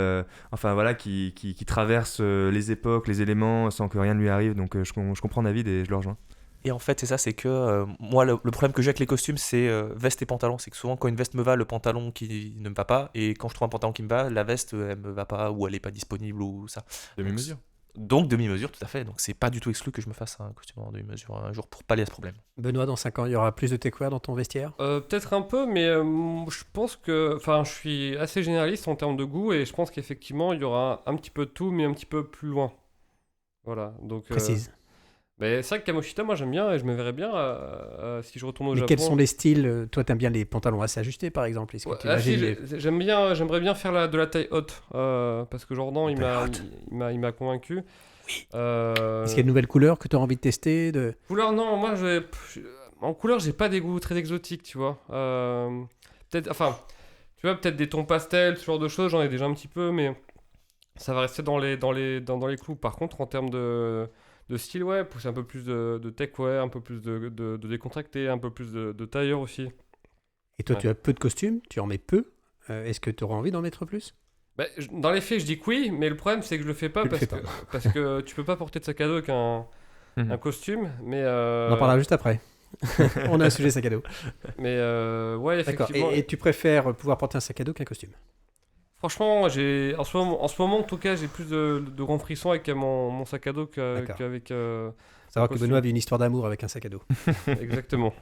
enfin voilà, qui traverse les époques, les éléments, sans que rien ne lui arrive. Donc je comprends David et je le rejoins. Et en fait, c'est ça, c'est que moi, le problème que j'ai avec les costumes, c'est veste et pantalon. C'est que souvent, quand une veste me va, le pantalon qui ne me va pas. Et quand je trouve un pantalon qui me va, la veste, elle me va pas, ou elle est pas disponible, ou ça. Demi-mesure. Donc, demi-mesure, tout à fait. Donc, c'est pas du tout exclu que je me fasse un costume en demi-mesure un jour pour pallier à ce problème. Benoît, dans 5 ans, il y aura plus de techwear dans ton vestiaire? Peut-être un peu, mais je pense que. Enfin, je suis assez généraliste en termes de goût et je pense qu'effectivement, il y aura un petit peu de tout, mais un petit peu plus loin. Voilà. Donc, Précise. mais c'est vrai que Kamoshita, moi j'aime bien et je me verrais bien si je retourne au Mais Japon. quels sont les styles? Toi, t'aimes bien les pantalons assez ajustés, par exemple? Est-ce que Ouais, tu ah, si, imagines j'aimerais bien faire de la taille haute parce que Jordan il m'a convaincu. Est-ce qu'il y a de nouvelles couleurs que tu as envie de tester Couleur, non, moi en couleur j'ai pas des goûts très exotiques, tu vois. Peut-être, enfin, tu vois, peut-être des tons pastels, ce genre de choses, j'en ai déjà un petit peu, mais ça va rester dans les clous. Par contre, en termes de style, ouais, pousser un peu plus de techwear, un peu plus de décontracté, un peu plus de tailleur aussi. Et toi, Ouais. tu as peu de costumes, tu en mets peu. Est-ce que tu auras envie d'en mettre plus? Bah, dans les faits, je dis que oui, mais le problème c'est que je le fais pas Tu le parce fais que, pas. parce que tu peux pas porter de sac à dos qu'un un costume, mais On en parlera juste après. On a un sujet sac à dos. mais ouais, D'accord. effectivement. Et tu préfères pouvoir porter un sac à dos qu'un costume? Franchement, en ce moment, en tout cas, j'ai plus de grands frissons avec mon sac à dos D'accord. qu'avec. Savoir que costume. Benoît vit une histoire d'amour avec un sac à dos. Exactement.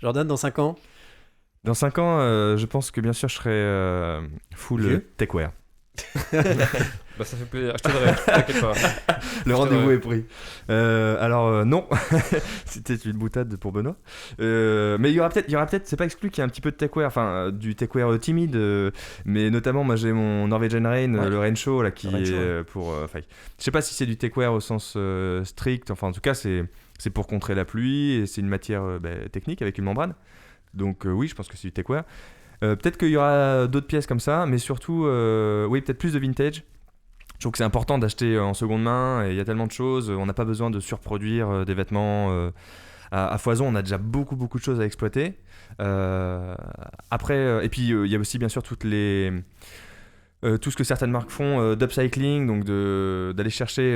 Jordan, dans 5 ans? Dans 5 ans, je pense que bien sûr, je serai full Vieux. techwear. Bah, ça fait plaisir. Je t'aiderai, t'inquiète pas. Le rendez-vous vrai. est pris. Alors non, c'était une boutade pour Benoît. Mais il y aura peut-être, c'est pas exclu qu'il y ait un petit peu de techwear, enfin du techwear timide. Mais notamment, moi j'ai mon Norwegian Rain, Ouais. le Rain Show là, qui Le Rain Show, est pour. Enfin, je sais pas si c'est du techwear au sens strict. Enfin, en tout cas, c'est pour contrer la pluie et c'est une matière technique avec une membrane. Donc oui, je pense que c'est du techwear. Peut-être qu'il y aura d'autres pièces comme ça, mais surtout, oui, peut-être plus de vintage. Je trouve que c'est important d'acheter en seconde main et il y a tellement de choses. On n'a pas besoin de surproduire des vêtements à foison. On a déjà beaucoup de choses à exploiter. À Après, et puis il y a aussi bien sûr tout ce que certaines marques font d'upcycling, donc d'aller chercher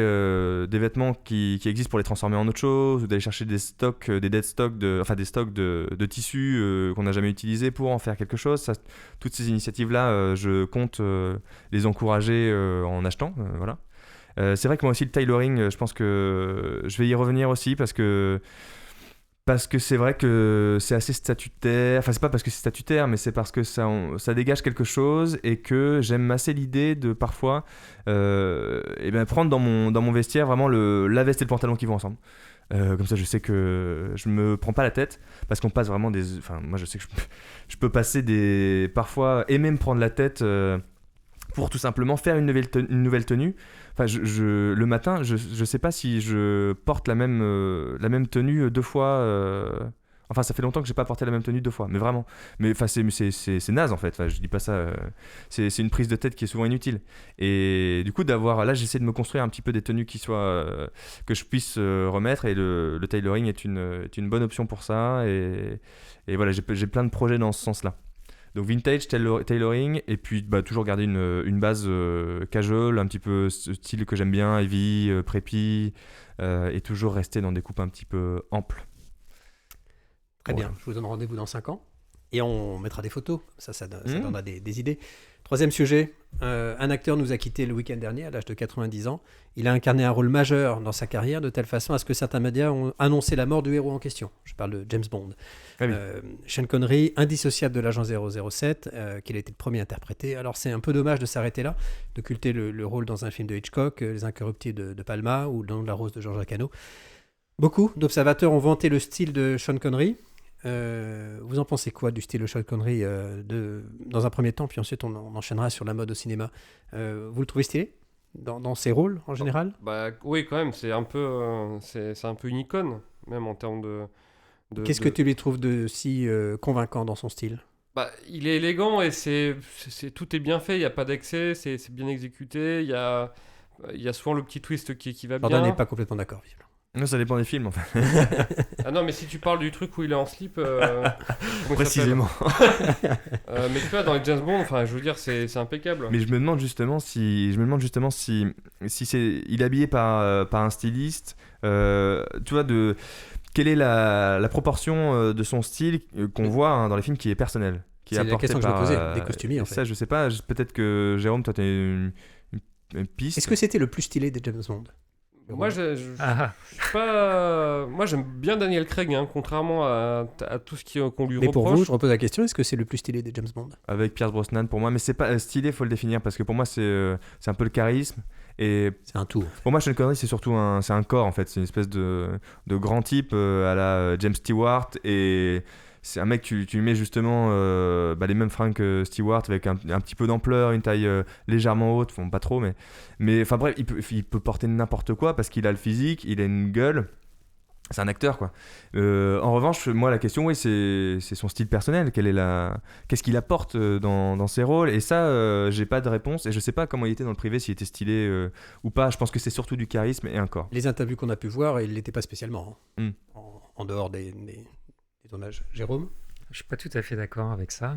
des vêtements qui existent pour les transformer en autre chose, ou d'aller chercher des stocks, des dead stocks, des stocks de tissus qu'on n'a jamais utilisés pour en faire quelque chose. Ça, toutes ces initiatives-là, je compte les encourager en achetant. Voilà. C'est vrai que moi aussi, le tailoring, je pense que je vais y revenir aussi parce que c'est vrai que c'est assez statutaire. Enfin, c'est pas parce que c'est statutaire, mais c'est parce que ça dégage quelque chose et que j'aime assez l'idée de parfois prendre dans mon vestiaire vraiment la veste et le pantalon qui vont ensemble. Comme ça, je sais que je me prends pas la tête parce qu'on passe vraiment des. Enfin, moi, je sais que je peux passer parfois et même prendre la tête pour tout simplement faire une nouvelle tenue. Enfin, le matin, je sais pas si je porte la même tenue 2 fois. Enfin, ça fait longtemps que j'ai pas porté la même tenue 2 fois, mais vraiment. Mais enfin, c'est naze en fait. Enfin, je dis pas ça. C'est une prise de tête qui est souvent inutile. Et du coup, là, j'essaie de me construire un petit peu des tenues qui soient que je puisse remettre. Et le tailoring est une bonne option pour ça. Et voilà, j'ai plein de projets dans ce sens-là. Donc vintage, tailoring, et puis toujours garder une base casual, un petit peu style que j'aime bien, heavy, preppy, et toujours rester dans des coupes un petit peu amples. Très bien, je vous donne rendez-vous dans 5 ans, et on mettra des photos, ça donnera des idées. Troisième sujet, un acteur nous a quitté le week-end dernier à l'âge de 90 ans. Il a incarné un rôle majeur dans sa carrière de telle façon à ce que certains médias ont annoncé la mort du héros en question. Je parle de James Bond. Ah oui. Sean Connery, indissociable de l'agent 007, qu'il a été le premier à interpréter. Alors c'est un peu dommage de s'arrêter là, de culter le rôle dans un film de Hitchcock, Les Incorruptibles de Palma ou Le Nom de la Rose de Georges Cano. Beaucoup d'observateurs ont vanté le style de Sean Connery. Vous en pensez quoi du style de Sean Connery dans un premier temps, puis ensuite on enchaînera sur la mode au cinéma. Vous le trouvez stylé dans ses rôles en général? Oui, quand même, c'est un peu une icône, même en termes de Qu'est-ce que tu lui trouves de si convaincant dans son style? Il est élégant et tout est bien fait, il n'y a pas d'excès, c'est bien exécuté, il y a souvent le petit twist qui va bien. Jordan n'est pas complètement d'accord, visiblement. Non, ça dépend des films en fait. Ah non, mais si tu parles du truc où il est en slip, précisément. Mais tu vois, dans les James Bond, enfin, je veux dire, c'est impeccable. Mais je me demande justement si il est habillé par un styliste. Tu vois, quelle est la proportion de son style qu'on voit dans les films qui est personnel, qui est C'est la apporté question que je me par, posais, des costumiers en fait. Ça, je sais pas. Peut-être que Jérôme, toi, t'as une piste. Est-ce que c'était le plus stylé des James Bond? Moi, je suis pas. Moi, j'aime bien Daniel Craig, contrairement à tout ce qu'on lui reproche. Mais pour vous, je repose la question, est-ce que c'est le plus stylé des James Bond? Avec Pierce Brosnan pour moi, mais c'est pas stylé, faut le définir parce que pour moi c'est un peu le charisme et c'est un tout. Pour moi, Sean Connery c'est surtout un corps en fait, c'est une espèce de grand type à la James Stewart et c'est un mec, tu lui mets justement les mêmes fringues que Stewart avec un petit peu d'ampleur, une taille légèrement haute, bon, pas trop, mais enfin bref, il peut porter n'importe quoi parce qu'il a le physique, il a une gueule, c'est un acteur quoi. En revanche, moi la question, oui, c'est son style personnel, qu'est-ce qu'il apporte dans ses rôles, et ça, j'ai pas de réponse et je sais pas comment il était dans le privé, s'il était stylé ou pas. Je pense que c'est surtout du charisme et un corps. Les interviews qu'on a pu voir, il l'était pas spécialement, en dehors des tournages. Jérôme? Je suis pas tout à fait d'accord avec ça.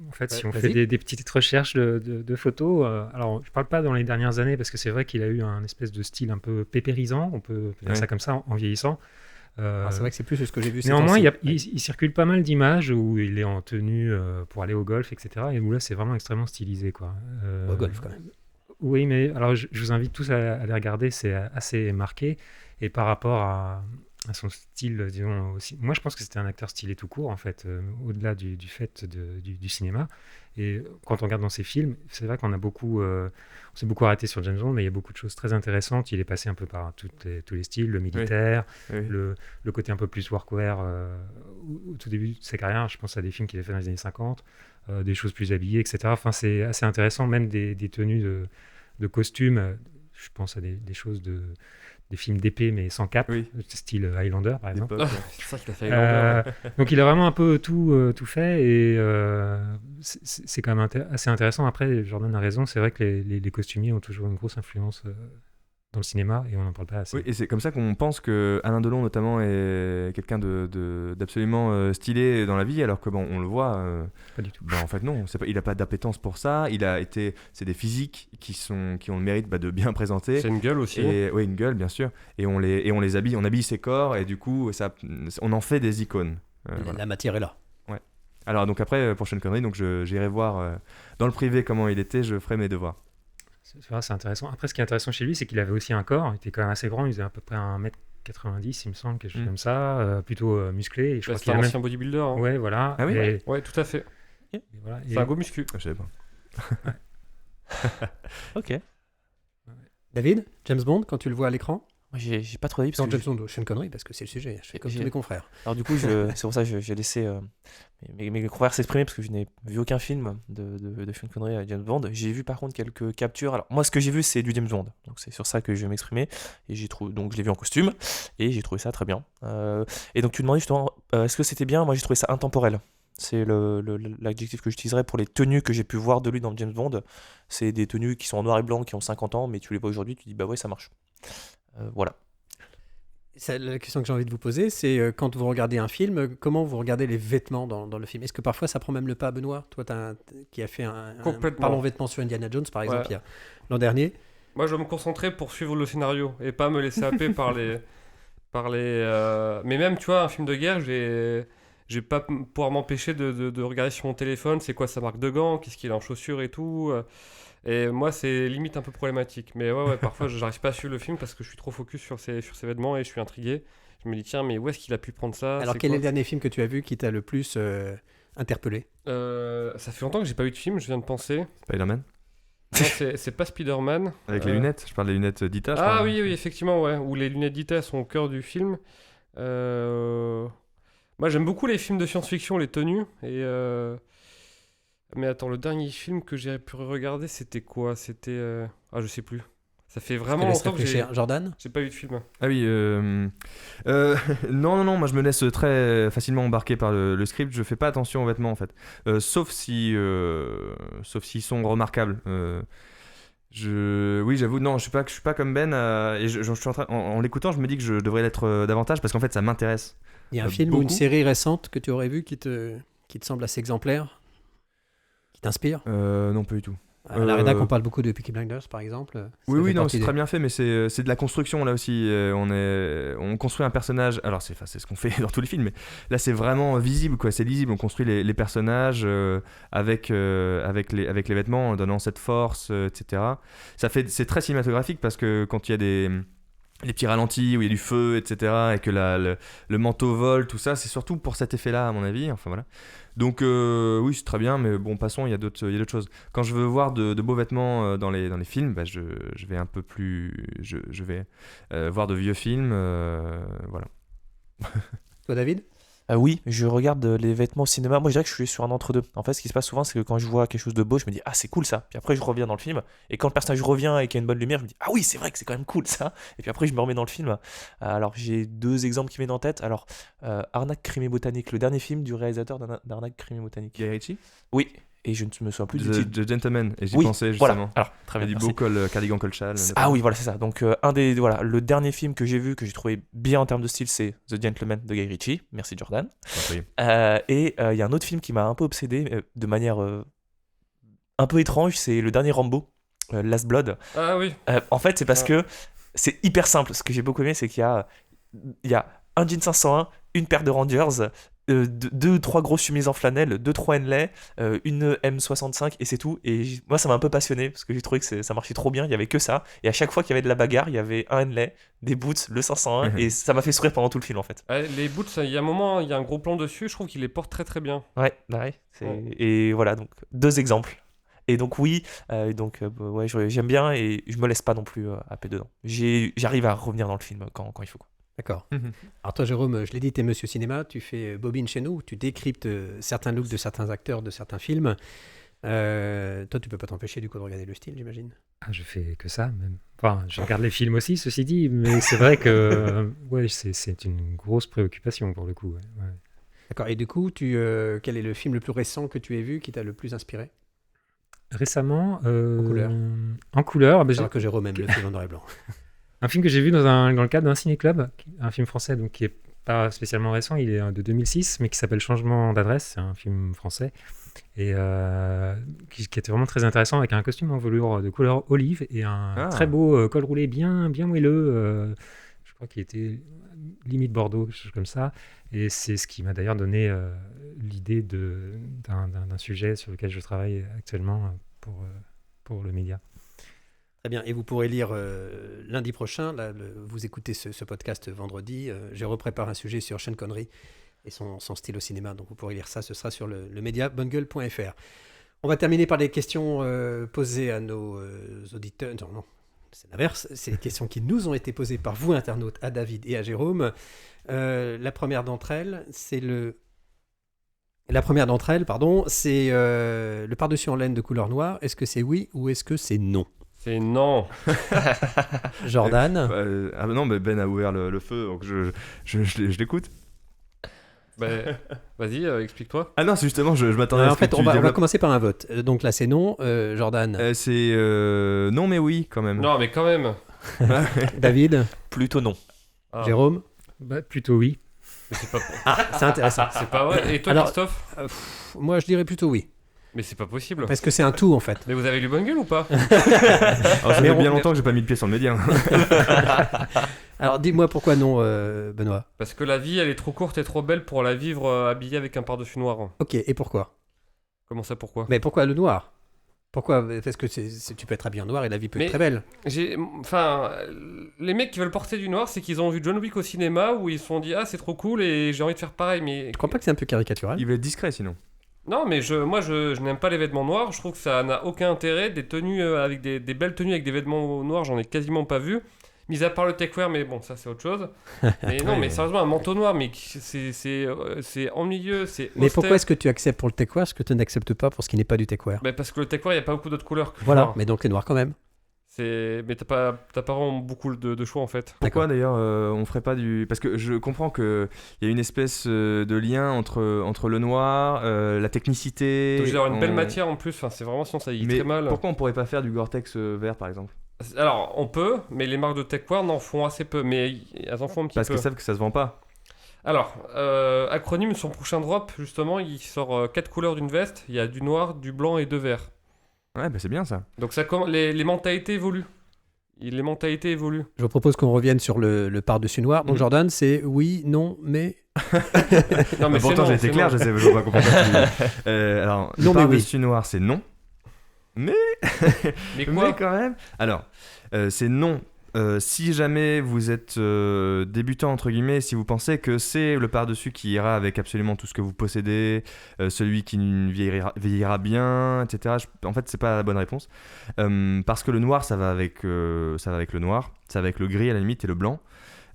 En fait, Ouais, si on vas-y. fait des petites recherches de photos, alors je parle pas dans les dernières années parce que c'est vrai qu'il a eu un espèce de style un peu pépérisant, on peut dire ça comme ça, en vieillissant. C'est vrai que c'est plus ce que j'ai vu. ces Néanmoins, temps-ci. il circule pas mal d'images où il est en tenue pour aller au golf, etc. Et où là, c'est vraiment extrêmement stylisé, quoi. Au golf, quand même. Oui, mais alors je vous invite tous à les regarder, c'est assez marqué. Et par rapport à son style, disons aussi. Moi, je pense que c'était un acteur stylé tout court, en fait, au-delà du fait du cinéma. Et quand on regarde dans ses films, c'est vrai qu'on s'est beaucoup arrêté sur James Bond, mais il y a beaucoup de choses très intéressantes. Il est passé un peu par tous les styles, le militaire, Oui. le côté un peu plus workwear au tout début de sa carrière. Je pense à des films qu'il a fait dans les années 50, des choses plus habillées, etc. Enfin, c'est assez intéressant, même des tenues de costumes. Je pense à des choses des films d'épée mais sans cape, style Highlander par exemple. C'est ça qu'il a fait Highlander. Donc il a vraiment un peu tout fait et c'est quand même assez intéressant. Après, Jordan a raison, c'est vrai que les costumiers ont toujours une grosse influence dans le cinéma et on n'en parle pas assez. Oui, et c'est comme ça qu'on pense que Alain Delon notamment est quelqu'un d'absolument stylé dans la vie, alors que bon, on le voit. Pas du tout. Bah, en fait non, il a pas d'appétence pour ça. C'est des physiques qui ont le mérite de bien présenter. C'est une gueule aussi. Et oui, une gueule bien sûr. Et on les habille, on habille ses corps et du coup on en fait des icônes. Voilà. La matière est là. Alors donc après pour Sean Connery, donc j'irai voir dans le privé comment il était, je ferai mes devoirs. C'est intéressant. Après, ce qui est intéressant chez lui, c'est qu'il avait aussi un corps. Il était quand même assez grand. Il faisait à peu près 1m90, il me semble, quelque chose comme ça. Plutôt musclé. Et je crois C'est qu'il un a même... ancien bodybuilder. Hein. Ouais, voilà. Ah oui, et... Ouais, tout à fait. et voilà. C'est un go muscu. Je savais pas. Ok. David, James Bond, quand tu le vois à l'écran? Moi, j'ai pas trop d'avis parce Non, que James Bond, Sean Connery, parce que c'est le sujet. Je fais comme tous mes confrères. alors du coup, c'est pour ça que j'ai laissé mes confrères s'exprimer parce que je n'ai vu aucun film de Sean Connery à James Bond. J'ai vu par contre quelques captures. Alors moi, ce que j'ai vu, c'est du James Bond, donc c'est sur ça que je vais m'exprimer. Et donc je l'ai vu en costume et j'ai trouvé ça très bien. Et donc tu demandais justement, est-ce que c'était bien? Moi, j'ai trouvé ça intemporel. C'est l'adjectif que j'utiliserais pour les tenues que j'ai pu voir de lui dans James Bond. C'est des tenues qui sont en noir et blanc, qui ont 50 ans, mais tu les vois aujourd'hui, tu dis bah ouais, ça marche. Voilà. La question que j'ai envie de vous poser, c'est quand vous regardez un film, comment vous regardez les vêtements dans le film? Est-ce que parfois ça prend même le pas, Benoît? Toi, qui a fait Complètement. parlons vêtements sur Indiana Jones, par exemple, Ouais. l'an dernier. Moi, je vais me concentrer pour suivre le scénario et pas me laisser happer par les. Mais même, tu vois, un film de guerre, je vais pas pouvoir m'empêcher de regarder sur mon téléphone c'est quoi sa marque de gants, qu'est-ce qu'il a en chaussures et tout. Et moi, c'est limite un peu problématique. Mais ouais, parfois, j'arrive pas à suivre le film parce que je suis trop focus sur ses vêtements et je suis intrigué. Je me dis, tiens, mais où est-ce qu'il a pu prendre ça? Alors, C'est quel est quoi le dernier film que tu as vu qui t'a le plus interpellé? Ça fait longtemps que j'ai pas eu de film, je viens de penser. Spider-Man Non, c'est pas Spider-Man. avec les lunettes. Je parle des lunettes d'Ita. je Ah crois. oui, effectivement, ouais. Où les lunettes d'Ita sont au cœur du film. Moi, j'aime beaucoup les films de science-fiction, les tenues. Mais attends, le dernier film que j'ai pu regarder, c'était quoi? C'était... Ah, je sais plus. Ça fait Je te vraiment laisse longtemps que réfléchir. Jordan? j'ai pas eu de film. Ah oui, non, moi je me laisse très facilement embarquer par le script, je fais pas attention aux vêtements en fait. Sauf s'ils sont remarquables. Oui, j'avoue, non, je suis pas comme Ben, et je suis en l'écoutant, je me dis que je devrais l'être davantage parce qu'en fait ça m'intéresse. Il y a un film ou une beaucoup. série récente que tu aurais vu qui te semble assez exemplaire? Qui t'inspire? Non, pas du tout. À la rédac, on parle beaucoup de Peaky Blinders, par exemple. Oui, non, c'est très bien fait, mais c'est de la construction là aussi. On construit un personnage. Alors c'est ce qu'on fait dans tous les films, mais là c'est vraiment visible, quoi. C'est lisible. On construit les personnages avec les vêtements, en donnant cette force, etc. C'est très cinématographique parce que quand il y a les petits ralentis où il y a du feu, etc., et que le manteau vole, tout ça, c'est surtout pour cet effet-là, à mon avis. Enfin voilà. Donc oui, c'est très bien, mais bon, passons, il y a d'autres choses. Quand je veux voir de beaux vêtements dans les films, bah, je vais un peu plus... Je vais voir de vieux films, voilà. Toi, David? Oui, je regarde les vêtements au cinéma. Moi, je dirais que je suis sur un entre-deux. En fait, ce qui se passe souvent, c'est que quand je vois quelque chose de beau, je me dis, ah, c'est cool ça. Puis après, je reviens dans le film. Et quand le personnage revient et qu'il y a une bonne lumière, je me dis, ah oui, c'est vrai que c'est quand même cool ça. Et puis après, je me remets dans le film. Alors, j'ai deux exemples qui me viennent en tête. Alors, Arnaque, Crime et Botanique, le dernier film du réalisateur d'Arnaque, Crime et Botanique. Guy Ritchie Oui, et je ne me souviens plus du titre. The Gentleman, et j'y Oui, pensais justement. voilà. Alors, très Il y bien. a du merci. beau cardigan col châle. Ah oui, voilà, c'est ça. Donc, le dernier film que j'ai vu, que j'ai trouvé bien en termes de style, c'est The Gentleman de Guy Ritchie. Merci, Jordan. Oui. Et il y a un autre film qui m'a un peu obsédé de manière un peu étrange, c'est le dernier Rambo, Last Blood. Ah oui. En fait, c'est parce que c'est hyper simple. Ce que j'ai beaucoup aimé, c'est qu'il y a un jean 501, une paire de Rangers, deux ou trois grosses chemises en flanelle, 2-3 Henley, une M65 et c'est tout. Et moi, ça m'a un peu passionné parce que j'ai trouvé que ça marchait trop bien. Il y avait que ça. Et à chaque fois qu'il y avait de la bagarre, il y avait un Henley, des boots, le 501 et ça m'a fait sourire pendant tout le film en fait. Les boots, il y a un moment, il y a un gros plan dessus, je trouve qu'il les porte très très bien. Ouais. Et voilà, donc deux exemples. Et donc oui, ouais, j'aime bien et je me laisse pas non plus happer dedans. J'arrive à revenir dans le film quand il faut. D'accord. Alors toi, Jérôme, je l'ai dit, t'es Monsieur Cinéma, tu fais bobine chez nous, tu décryptes certains looks de certains acteurs, de certains films. Toi, tu peux pas t'empêcher du coup de regarder le style, j'imagine. Ah, je fais que ça, même. Enfin, je regarde les films aussi, ceci dit, mais c'est vrai que ouais, c'est une grosse préoccupation pour le coup. Ouais. D'accord. Et du coup, quel est le film le plus récent que tu aies vu qui t'a le plus inspiré? Récemment, couleur. En couleur, C'est vrai que Jérôme aime le film en noir et blanc. Un film que j'ai vu dans le cadre d'un ciné-club, un film français donc, qui est pas spécialement récent, il est de 2006, mais qui s'appelle Changement d'adresse, c'est un film français, et qui était vraiment très intéressant, avec un costume en velours de couleur olive et un très beau col roulé bien moelleux, je crois qu'il était limite Bordeaux, quelque chose comme ça, et c'est ce qui m'a d'ailleurs donné l'idée d'un sujet sur lequel je travaille actuellement pour le média. Très bien, et vous pourrez lire lundi prochain, là, vous écoutez ce podcast vendredi, Jérôme prépare un sujet sur Sean Connery et son style au cinéma, donc vous pourrez lire ça, ce sera sur le média bonnegueule.fr. On va terminer par des questions posées à nos auditeurs, non, c'est l'inverse, c'est les questions qui nous ont été posées par vous internautes, à David et à Jérôme. La première d'entre elles, c'est le pardessus en laine de couleur noire, est-ce que c'est oui ou est-ce que c'est non? C'est non. Jordan. Non, mais Ben a ouvert le feu, donc je l'écoute. Vas-y, explique-toi. Ah non, c'est justement, je m'attendais à ce En fait, que on va commencer par un vote. Donc là, c'est non. Jordan. C'est non, mais oui, quand même. Non, mais quand même. David. Plutôt non. Ah. Jérôme. Plutôt oui. Mais c'est pas... C'est intéressant. C'est pas vrai. Et toi, Alors, Christophe? Moi, je dirais plutôt oui. Mais c'est pas possible. Parce que c'est un tout, en fait. Mais vous avez lu Bonne Gueule ou pas? Alors, ça fait bien longtemps que j'ai pas mis le pied sur le média. Alors, dis-moi pourquoi non, Benoît. Parce que la vie, elle est trop courte et trop belle pour la vivre habillée avec un pardessus noir. Ok, et pourquoi? Comment ça, pourquoi? Mais pourquoi le noir? Pourquoi? Parce que tu peux être habillé en noir et la vie peut être très belle. Enfin, les mecs qui veulent porter du noir, c'est qu'ils ont vu John Wick au cinéma où ils se sont dit « Ah, c'est trop cool et j'ai envie de faire pareil. » Mais Tu crois pas que c'est un peu caricatural? Il va être discret sinon. non, mais moi, je n'aime pas les vêtements noirs. Je trouve que ça n'a aucun intérêt. Des tenues avec des belles tenues avec des vêtements noirs, j'en ai quasiment pas vu. Mis à part le techwear, mais bon, ça c'est autre chose. Mais non, mais sérieusement, un manteau noir, mais c'est ennuyeux, c'est Mais austère. pourquoi est-ce que tu acceptes pour le techwear ce que tu n'acceptes pas pour ce qui n'est pas du techwear? Bah, parce que le techwear, il n'y a pas beaucoup d'autres couleurs. Voilà, Enfin, mais donc les noirs quand même. mais t'as pas vraiment beaucoup de choix en fait. Pourquoi d'ailleurs on ferait pas du... Parce que je comprends qu'il y a une espèce de lien entre le noir, la technicité... Donc, j'ai une belle matière en plus, enfin, c'est vraiment sinon ça y est Mais très mal. pourquoi on pourrait pas faire du Gore-Tex vert par exemple? Alors, on peut, mais les marques de techwear n'en font assez peu, mais elles en font un petit Parce peu. qu'elles savent que ça se vend pas. Alors, Acronyme, son prochain drop, justement, il sort 4 couleurs d'une veste. Il y a du noir, du blanc et 2 verts. Ouais, bah c'est bien ça. Donc les mentalités évoluent. Les mentalités évoluent. Je vous propose qu'on revienne sur le par-dessus noir. Donc Jordan, c'est oui, non, mais... Non, mais pourtant c'est j'ai été clair, je sais, je vois pas comprendre. Alors, Non, le mais par-dessus noir c'est non. Mais Mais quoi? quand même. Alors, c'est non. Si jamais vous êtes débutant entre guillemets, si vous pensez que c'est le par-dessus qui ira avec absolument tout ce que vous possédez, celui qui vieillira bien, etc. En fait, c'est pas la bonne réponse parce que le noir, ça va avec le noir, ça va avec le gris à la limite et le blanc,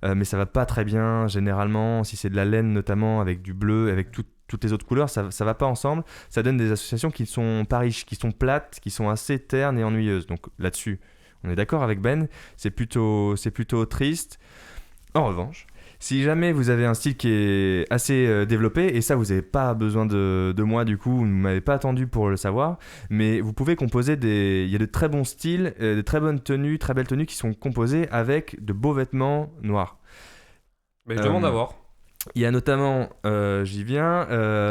mais ça va pas très bien généralement. Si c'est de la laine notamment avec du bleu, avec toutes les autres couleurs, ça va pas ensemble. Ça donne des associations qui sont pas riches, qui sont plates, qui sont assez ternes et ennuyeuses. Donc là-dessus, on est d'accord avec Ben, c'est plutôt triste. En revanche, si jamais vous avez un style qui est assez développé, et ça vous n'avez pas besoin de moi du coup, vous ne m'avez pas attendu pour le savoir, mais vous pouvez composer il y a de très bons styles, de très bonnes tenues, très belles tenues qui sont composées avec de beaux vêtements noirs. Mais je demande à voir. Il y a notamment, j'y viens,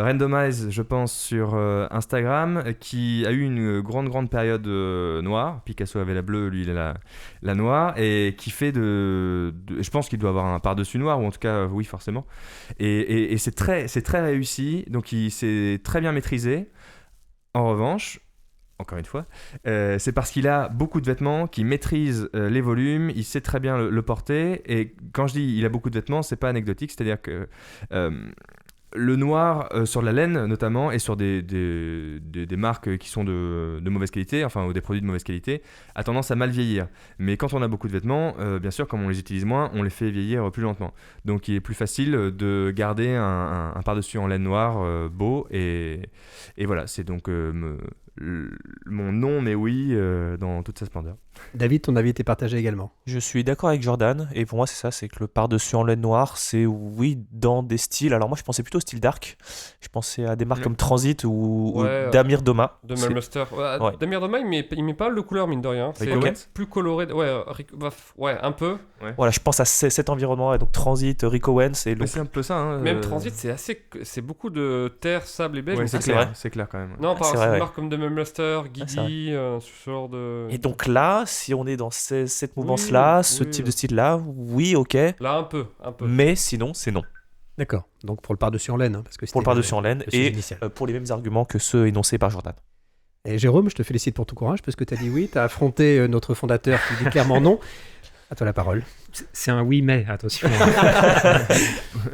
Randomize, je pense, sur Instagram, qui a eu une grande période noire. Picasso avait la bleue, lui il a la noire, et qui fait je pense qu'il doit avoir un par-dessus noir, ou en tout cas, oui, forcément. Et c'est très réussi, donc il s'est très bien maîtrisé. En revanche, encore une fois, c'est parce qu'il a beaucoup de vêtements, qu'il maîtrise les volumes, il sait très bien le porter. Et quand je dis il a beaucoup de vêtements, c'est pas anecdotique, c'est-à-dire que le noir sur de la laine notamment et sur des marques qui sont de mauvaise qualité, enfin ou des produits de mauvaise qualité, a tendance à mal vieillir. Mais quand on a beaucoup de vêtements, bien sûr, comme on les utilise moins, on les fait vieillir plus lentement. Donc il est plus facile de garder un par-dessus en laine noire beau et voilà, c'est donc mon non mais oui dans toute sa splendeur. David, ton avis était partagé également. Je suis d'accord avec Jordan, et pour moi c'est ça, c'est que le par-dessus en laine noire, c'est oui dans des styles. Alors moi je pensais plutôt plutôt style dark. Je pensais à des marques comme Transit ou Ouais, Damir Doma. De C'est- Melmuster. Ouais, Ouais. Damir Doma, il met pas le couleur, mine de rien. C'est Rick Owens plus coloré. Ouais, un peu. Voilà, je pense à cet environnement, donc Transit, Rick Owens et Mais donc, c'est un peu ça. Hein, Même Transit, c'est beaucoup de terre, sable et beige. Ouais, mais c'est c'est clair, vrai. c'est clair quand même. Non, c'est par vrai, une ouais. marque comme de Melmuster, c'est Guidi, ce genre de. Et donc là, si on est dans cette mouvance-là, ce oui. type de style-là, oui, ok. Là, un peu. Mais sinon, c'est non. D'accord. Donc pour le par-dessus en laine, hein, parce que Pour le par-dessus en laine le sujet et initial. pour les mêmes arguments que ceux énoncés par Jordan. Et Jérôme, je te félicite pour ton courage, parce que tu as dit oui, tu as affronté notre fondateur qui dit clairement non. À toi la parole. C'est un oui, mais attention.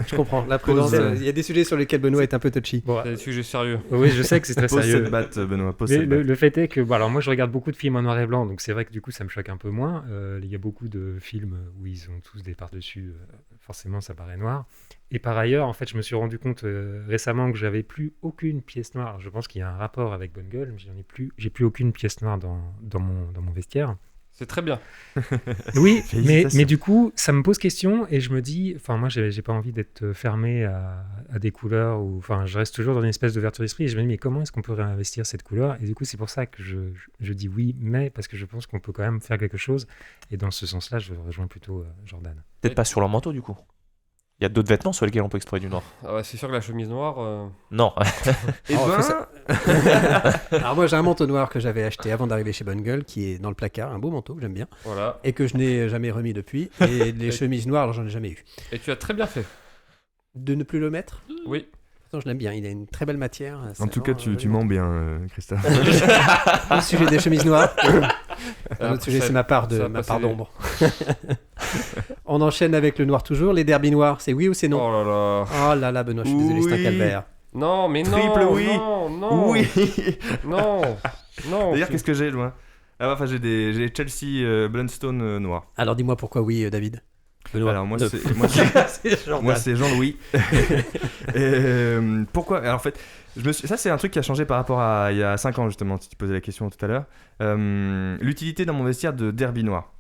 Je comprends. La prudence, Pose, il y a des sujets sur lesquels Benoît est un peu touchy. Bon, C'est des sujets sérieux. oui, je sais que c'est très Pose sérieux. cette batte, Benoît. Pose Mais cette batte. le fait est que, bon, alors moi je regarde beaucoup de films en noir et blanc, donc c'est vrai que du coup ça me choque un peu moins. Il y a beaucoup de films où ils ont tous des par-dessus, forcément ça paraît noir. Et par ailleurs, en fait, je me suis rendu compte récemment que j'avais plus aucune pièce noire. Alors, je pense qu'il y a un rapport avec Bonne Gueule, mais j'ai plus aucune pièce noire dans mon vestiaire. C'est très bien. Oui, Félicitations. mais du coup, ça me pose question et je me dis, enfin, moi, j'ai pas envie d'être fermé à des couleurs ou, enfin, je reste toujours dans une espèce d'ouverture d'esprit et je me dis, mais comment est-ce qu'on peut réinvestir cette couleur? Et du coup, c'est pour ça que je dis oui, mais parce que je pense qu'on peut quand même faire quelque chose. Et dans ce sens-là, je rejoins plutôt Jordan. Peut-être pas sur leur manteau du coup. Il y a d'autres vêtements sur lesquels on peut explorer du noir. Ah ouais, c'est sûr que la chemise noire. Non. Eh Oh, ben, faut ça- Alors moi j'ai un manteau noir que j'avais acheté avant d'arriver chez Bonne Gueule, qui est dans le placard, un beau manteau que j'aime bien, Voilà. et que je n'ai jamais remis depuis. Et les chemises noires, j'en ai jamais eu. Et tu as très bien fait. De ne plus le mettre? Oui. Pourtant, je l'aime bien, il a une très belle matière. en tout cas, tu mens bien, Christophe. Le sujet des chemises noires. Un autre sujet, Ça- c'est ma part ça va passer. d'ombre. On enchaîne avec le noir toujours. Les derbies noirs, c'est oui ou c'est non? Oh là là. Oh là là, Benoît, je suis désolé, c'est un Oui. calvaire. Non, mais non. Triple oui. Non. Oui. Non. Non. D'ailleurs, qu'est-ce que j'ai, loin enfin, j'ai Chelsea Blundstone noir. Alors dis-moi pourquoi oui, David. Benoît. Alors moi, Ne- c'est Jordan. moi, c'est Jean-Louis. Pourquoi? Alors en fait, ça c'est un truc qui a changé par rapport à il y a 5 ans justement, si tu posais la question tout à l'heure. L'utilité dans mon vestiaire de derby noir.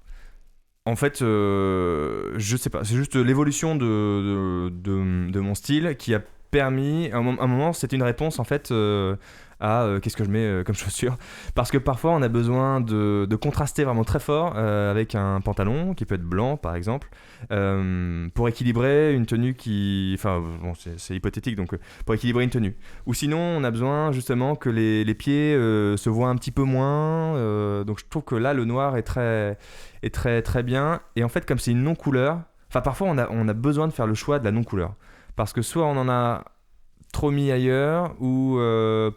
En fait, je sais pas, c'est juste l'évolution de mon style qui a permis, à un moment, c'était une réponse en fait à qu'est-ce que je mets comme chaussures. Parce que parfois, on a besoin de contraster vraiment très fort avec un pantalon qui peut être blanc par exemple, pour équilibrer une tenue qui... Enfin, bon, c'est hypothétique, donc pour équilibrer une tenue. Ou sinon, on a besoin justement que les pieds se voient un petit peu moins. Donc je trouve que là, le noir est très bien. Et en fait, comme c'est une non-couleur, enfin parfois on a besoin de faire le choix de la non-couleur. Parce que soit on en a trop mis ailleurs, ou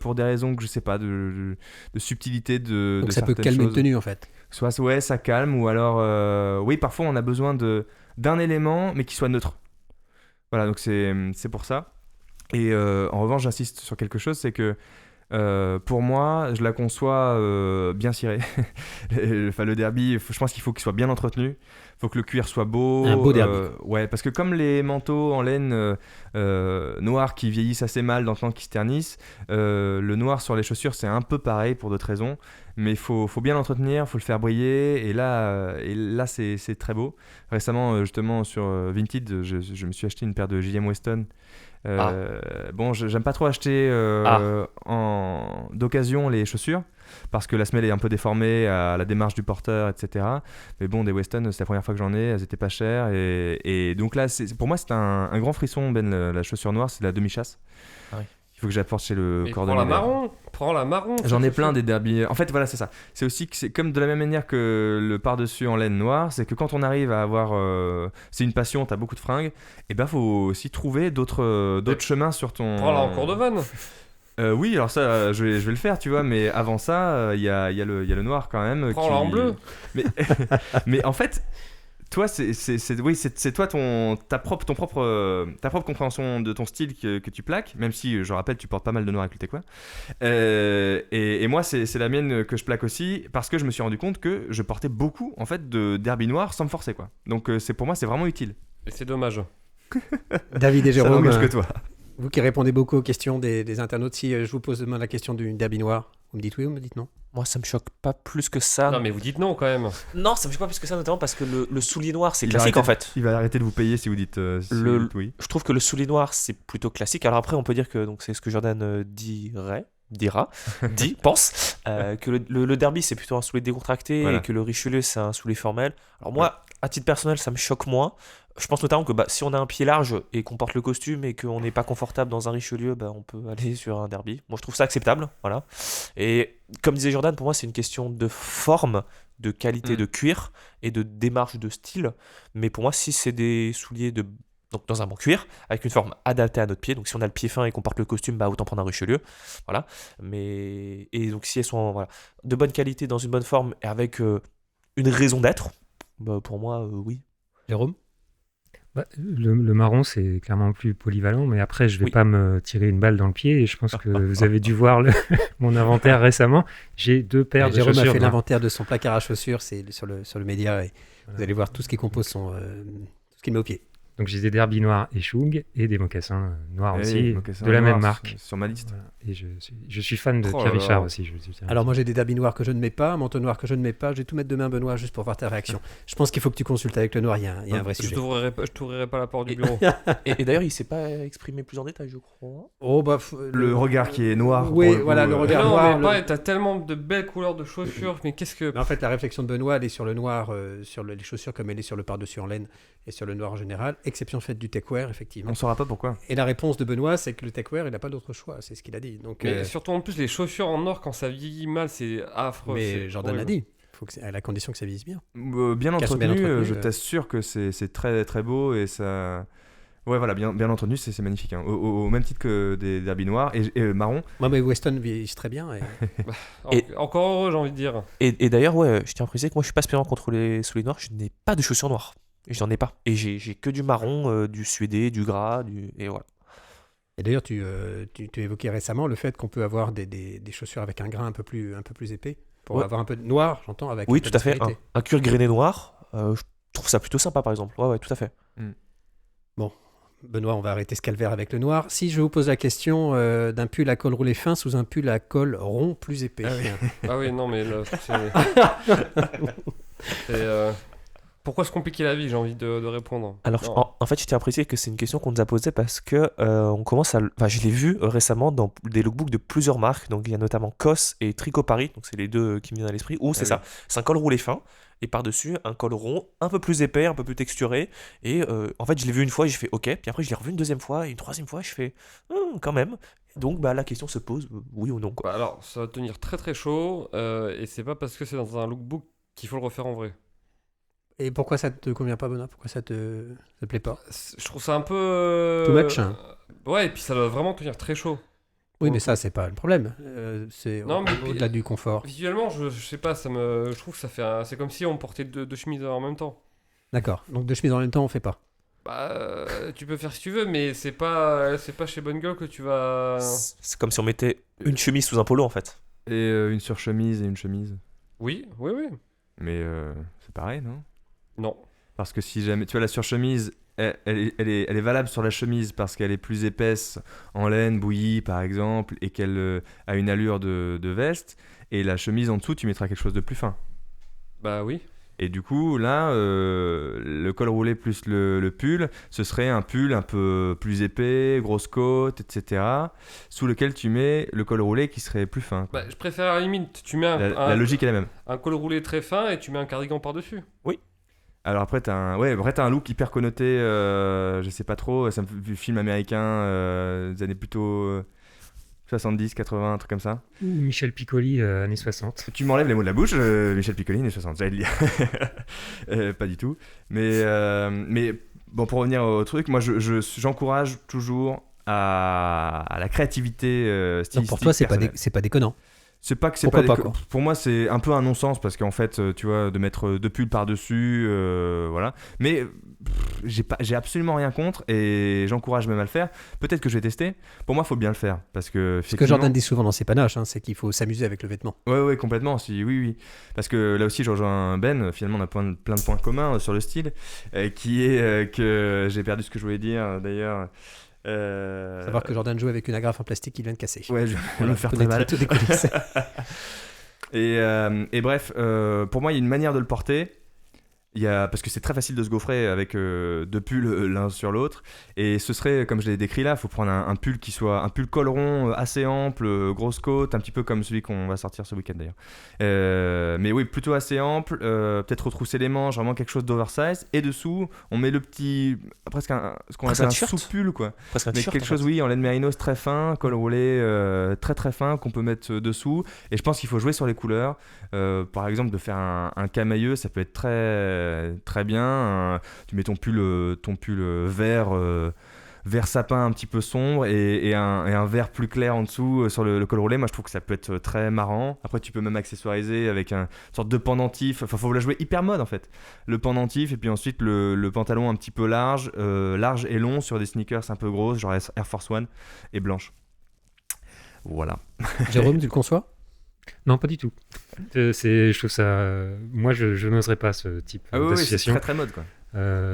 pour des raisons que je sais pas, de subtilité de Donc ça peut certaines calmer une choses. tenue en fait. Soit ouais, ça calme, ou alors oui, parfois on a besoin d'un élément mais qui soit neutre. Voilà, donc c'est pour ça. Et en revanche, j'insiste sur quelque chose, c'est que pour moi, je la conçois bien cirée. Enfin, le derby, je pense qu'il faut qu'il soit bien entretenu. Il faut que le cuir soit beau. Un beau derby. Ouais, parce que comme les manteaux en laine noirs qui vieillissent assez mal dans le temps, qui se ternissent, le noir sur les chaussures, c'est un peu pareil pour d'autres raisons. Mais il faut bien l'entretenir, il faut le faire briller. Et là c'est très beau. Récemment, justement, sur Vinted, je me suis acheté une paire de J.M. Weston. Bon, j'aime pas trop acheter d'occasion les chaussures parce que la semelle est un peu déformée à la démarche du porteur, etc. Mais bon, des Weston, c'est la première fois que j'en ai, elles étaient pas chères et donc là, pour moi, c'est un grand frisson, la chaussure noire, c'est la demi-chasse. Ah oui. Il faut que j'apporte chez le Mais cordonnier. prends la marron. J'en ai plein des derbies. En fait, voilà, c'est ça. C'est aussi que c'est comme de la même manière que le par-dessus en laine noire, c'est que quand on arrive à avoir. C'est une passion, t'as beaucoup de fringues, et ben faut aussi trouver d'autres chemins sur ton. Prends-la en cours de vanne. Oui, alors ça, je vais le faire, tu vois, mais avant ça, il y a le noir quand même. Prends-la en bleu. Mais en fait. Toi, c'est toi ta propre compréhension de ton style que tu plaques, même si, je rappelle, tu portes pas mal de noir avec le quoi. Et moi, c'est la mienne que je plaque aussi, parce que je me suis rendu compte que je portais beaucoup en fait de derby noir sans me forcer, quoi. Donc pour moi, c'est vraiment utile. Et c'est dommage. David et Ça Jérôme, n'engage que toi. vous qui répondez beaucoup aux questions des internautes, si je vous pose demain la question du derby noir, Vous me dites oui ou vous me dites non? Moi, ça me choque pas plus que ça. Non, mais vous dites non quand même. Non, ça me choque pas plus que ça, notamment parce que le soulier noir, c'est Il va classique arrêter- en fait. Il va arrêter de vous payer si vous dites, oui. Je trouve que le soulier noir, c'est plutôt classique. Alors après, on peut dire que donc, c'est ce que Jordan pense, que le derby, c'est plutôt un soulier décontracté Voilà. et que le Richelieu, c'est un soulier formel. Alors moi, à titre personnel, ça me choque moins. Je pense notamment que si on a un pied large et qu'on porte le costume et qu'on n'est pas confortable dans un Richelieu, on peut aller sur un derby. Moi, je trouve ça acceptable. Voilà. Et comme disait Jordan, pour moi, c'est une question de forme, de qualité de cuir et de démarche de style. Mais pour moi, si c'est des souliers donc dans un bon cuir, avec une forme adaptée à notre pied, donc si on a le pied fin et qu'on porte le costume, autant prendre un Richelieu. Voilà. Et donc si elles sont de bonne qualité, dans une bonne forme et avec une raison d'être, pour moi, oui. Jérôme? Le marron, c'est clairement plus polyvalent, mais après, je vais Oui. pas me tirer une balle dans le pied. Et je pense que vous avez dû voir mon inventaire récemment. J'ai 2 paires de Jérôme chaussures a fait noires. l'inventaire de son placard à chaussures, c'est sur le média, et vous allez voir tout ce qui compose tout ce qu'il met au pied. Donc j'ai des derbies noirs et Shug et des mocassins noirs Eh, aussi, mocassins de la noirs même marque. sur ma liste. Voilà. Et je suis fan de Oh Pierre là là. Richard aussi. Alors moi j'ai des derbies noirs que je ne mets pas, un manteau noir que je ne mets pas, je vais tout mettre demain Benoît juste pour voir ta réaction. Je pense qu'il faut que tu consultes avec le noir, il y a un vrai Je sujet. t'ouvrirai pas la porte du bureau. Et d'ailleurs, il s'est pas exprimé plus en détail, je crois. Oh Le regard qui est noir. Oui, pour le coup, voilà, le regard. Non, noir, mais pareil, t'as tellement de belles couleurs de chaussures, mais qu'est-ce que. Mais en fait, la réflexion de Benoît, elle est sur le noir, sur les chaussures comme elle est sur le par-dessus en laine et sur le noir en général, exception faite du techwear, effectivement. On saura pas pourquoi. Et la réponse de Benoît, c'est que le techwear, il n'a pas d'autre choix, c'est ce qu'il a dit. Donc, Mais surtout en plus, les chaussures en or, quand ça vieillit mal, c'est affreux. mais c'est Jordan l'a horrible. dit, à la condition que ça vieillisse bien. Bien Qu'elles sont entretenu, bien entretenues, je t'assure que c'est très très beau et ça. Ouais, voilà, bien entretenu, c'est magnifique. Hein. Au même titre que des derbies noirs et marron. Moi, mes Weston vieillissent très bien. Encore heureux, j'ai envie de dire. Et d'ailleurs, je tiens à préciser que moi, je suis pas spécialement contre les souliers noirs. Je n'ai pas de chaussures noires. Et j'en ai pas. Et j'ai que du marron, du suédé, du gras, et voilà. Et d'ailleurs, tu évoquais récemment le fait qu'on peut avoir des chaussures avec un grain un peu plus épais, pour Ouais. avoir un peu de noir, j'entends, avec Oui, un peu tout à fait. d'aspérité. Un cuir grainé noir, je trouve ça plutôt sympa, par exemple. Ouais, tout à fait. Benoît, on va arrêter ce calvaire avec le noir. Si je vous pose la question d'un pull à col roulé fin sous un pull à col rond plus épais. Ah oui, non, mais là, pourquoi se compliquer la vie, j'ai envie de répondre. Alors, Non. en fait, je tiens à préciser que c'est une question qu'on nous a posée parce que on commence à. Enfin, je l'ai vu récemment dans des lookbooks de plusieurs marques. Donc, il y a notamment COS et Tricot Paris. Donc, c'est les deux qui me viennent à l'esprit. Où c'est ça. C'est un col roulé fin. Et par-dessus, un col rond, un peu plus épais, un peu plus texturé. Et en fait, je l'ai vu une fois et j'ai fait OK. Puis après, je l'ai revu une deuxième fois et une troisième fois. Je fais quand même. Donc, la question se pose oui ou non, quoi. Bah alors, ça va tenir très très chaud, et c'est pas parce que c'est dans un lookbook qu'il faut le refaire en vrai. Et pourquoi ça te convient pas, Benoît? Pourquoi ça te plaît pas? Je trouve ça un peu. Too much, hein. Ouais, et puis ça doit vraiment tenir très chaud. Oui, mais ça, c'est pas le problème. C'est Non, mais au-delà du confort. Visuellement, je sais pas, je trouve que ça fait c'est comme si on portait deux chemises en même temps. D'accord. Donc, deux chemises en même temps, on fait pas. Bah, tu peux faire si tu veux, mais c'est pas chez Bonne Gueule que tu vas. C'est comme si on mettait une chemise sous un polo, en fait. Et une surchemise et une chemise. Oui. Mais c'est pareil, non? Non. Parce que si jamais. Tu vois, la surchemise, elle est valable sur la chemise parce qu'elle est plus épaisse en laine, bouillie par exemple, et qu'elle a une allure de veste. Et la chemise en dessous, tu mettras quelque chose de plus fin. Bah oui. Et du coup, là, le col roulé plus le pull, ce serait un pull un peu plus épais, grosse côte, etc. Sous lequel tu mets le col roulé qui serait plus fin. Quoi. Bah, je préfère à la limite, tu mets La logique est la même. un col roulé très fin et tu mets un cardigan par-dessus. Alors après, t'as un look hyper connoté, je sais pas trop, ça me fait film américain des années plutôt 70, 80, un truc comme ça. Ou Michel Piccoli, années 60. Tu m'enlèves les mots de la bouche, Michel Piccoli, années 60, j'allais le dire. Pas du tout. Mais bon, pour revenir au truc, moi j'encourage toujours à la créativité stylistique. Donc, pour toi, c'est personnelle. pas déconnant. C'est pas que c'est Pourquoi pas, pas, quoi. pour moi c'est un peu un non-sens parce qu'en fait tu vois de mettre deux pulls par-dessus voilà, mais j'ai absolument rien contre et j'encourage même à le faire. Peut-être que je vais tester. Pour moi faut bien le faire parce que Ce que Jordan dit souvent dans ses panaches, hein, c'est qu'il faut s'amuser avec le vêtement. ouais complètement, oui parce que là aussi je rejoins Ben, finalement on a plein de points communs sur le style qui est que j'ai perdu ce que je voulais dire d'ailleurs. Savoir que Jordan joue avec une agrafe en plastique qu'il vient de casser. Ouais, je vais Voilà, me faire vous très connaîtrez mal. toutes les coulisses. Et bref, pour moi, il y a une manière de le porter. Parce que c'est très facile de se gaufrer avec deux pulls l'un sur l'autre. Et ce serait, comme je l'ai décrit là, il faut prendre un pull qui soit un pull col rond assez ample, grosse côte, un petit peu comme celui qu'on va sortir ce week-end d'ailleurs. Mais oui, plutôt assez ample, peut-être retrousser les manches, vraiment quelque chose d'oversize. Et dessous, on met le petit, presque ce qu'on Presque appelle un un t-shirt. sous-pull quoi. Presque un Mais t-shirt. quelque en chose, fait. oui, en laine mérinos très fin, col roulé très très fin qu'on peut mettre dessous. Et je pense qu'il faut jouer sur les couleurs. Par exemple, de faire un camailleux, ça peut être très, très bien. Tu mets ton pull vert sapin un petit peu sombre et un vert plus clair en dessous sur le col roulé. Moi, je trouve que ça peut être très marrant. Après, tu peux même accessoiriser avec une sorte de pendentif. Enfin, faut la jouer hyper mode en fait. Le pendentif et puis ensuite le pantalon un petit peu large et long sur des sneakers un peu grosses, genre Air Force One et blanche. Voilà. Jérôme, tu le conçois? Non, pas du tout. Je trouve ça. Moi, je n'oserais pas ce type Ah oui, c'est d'association. très très mode quoi.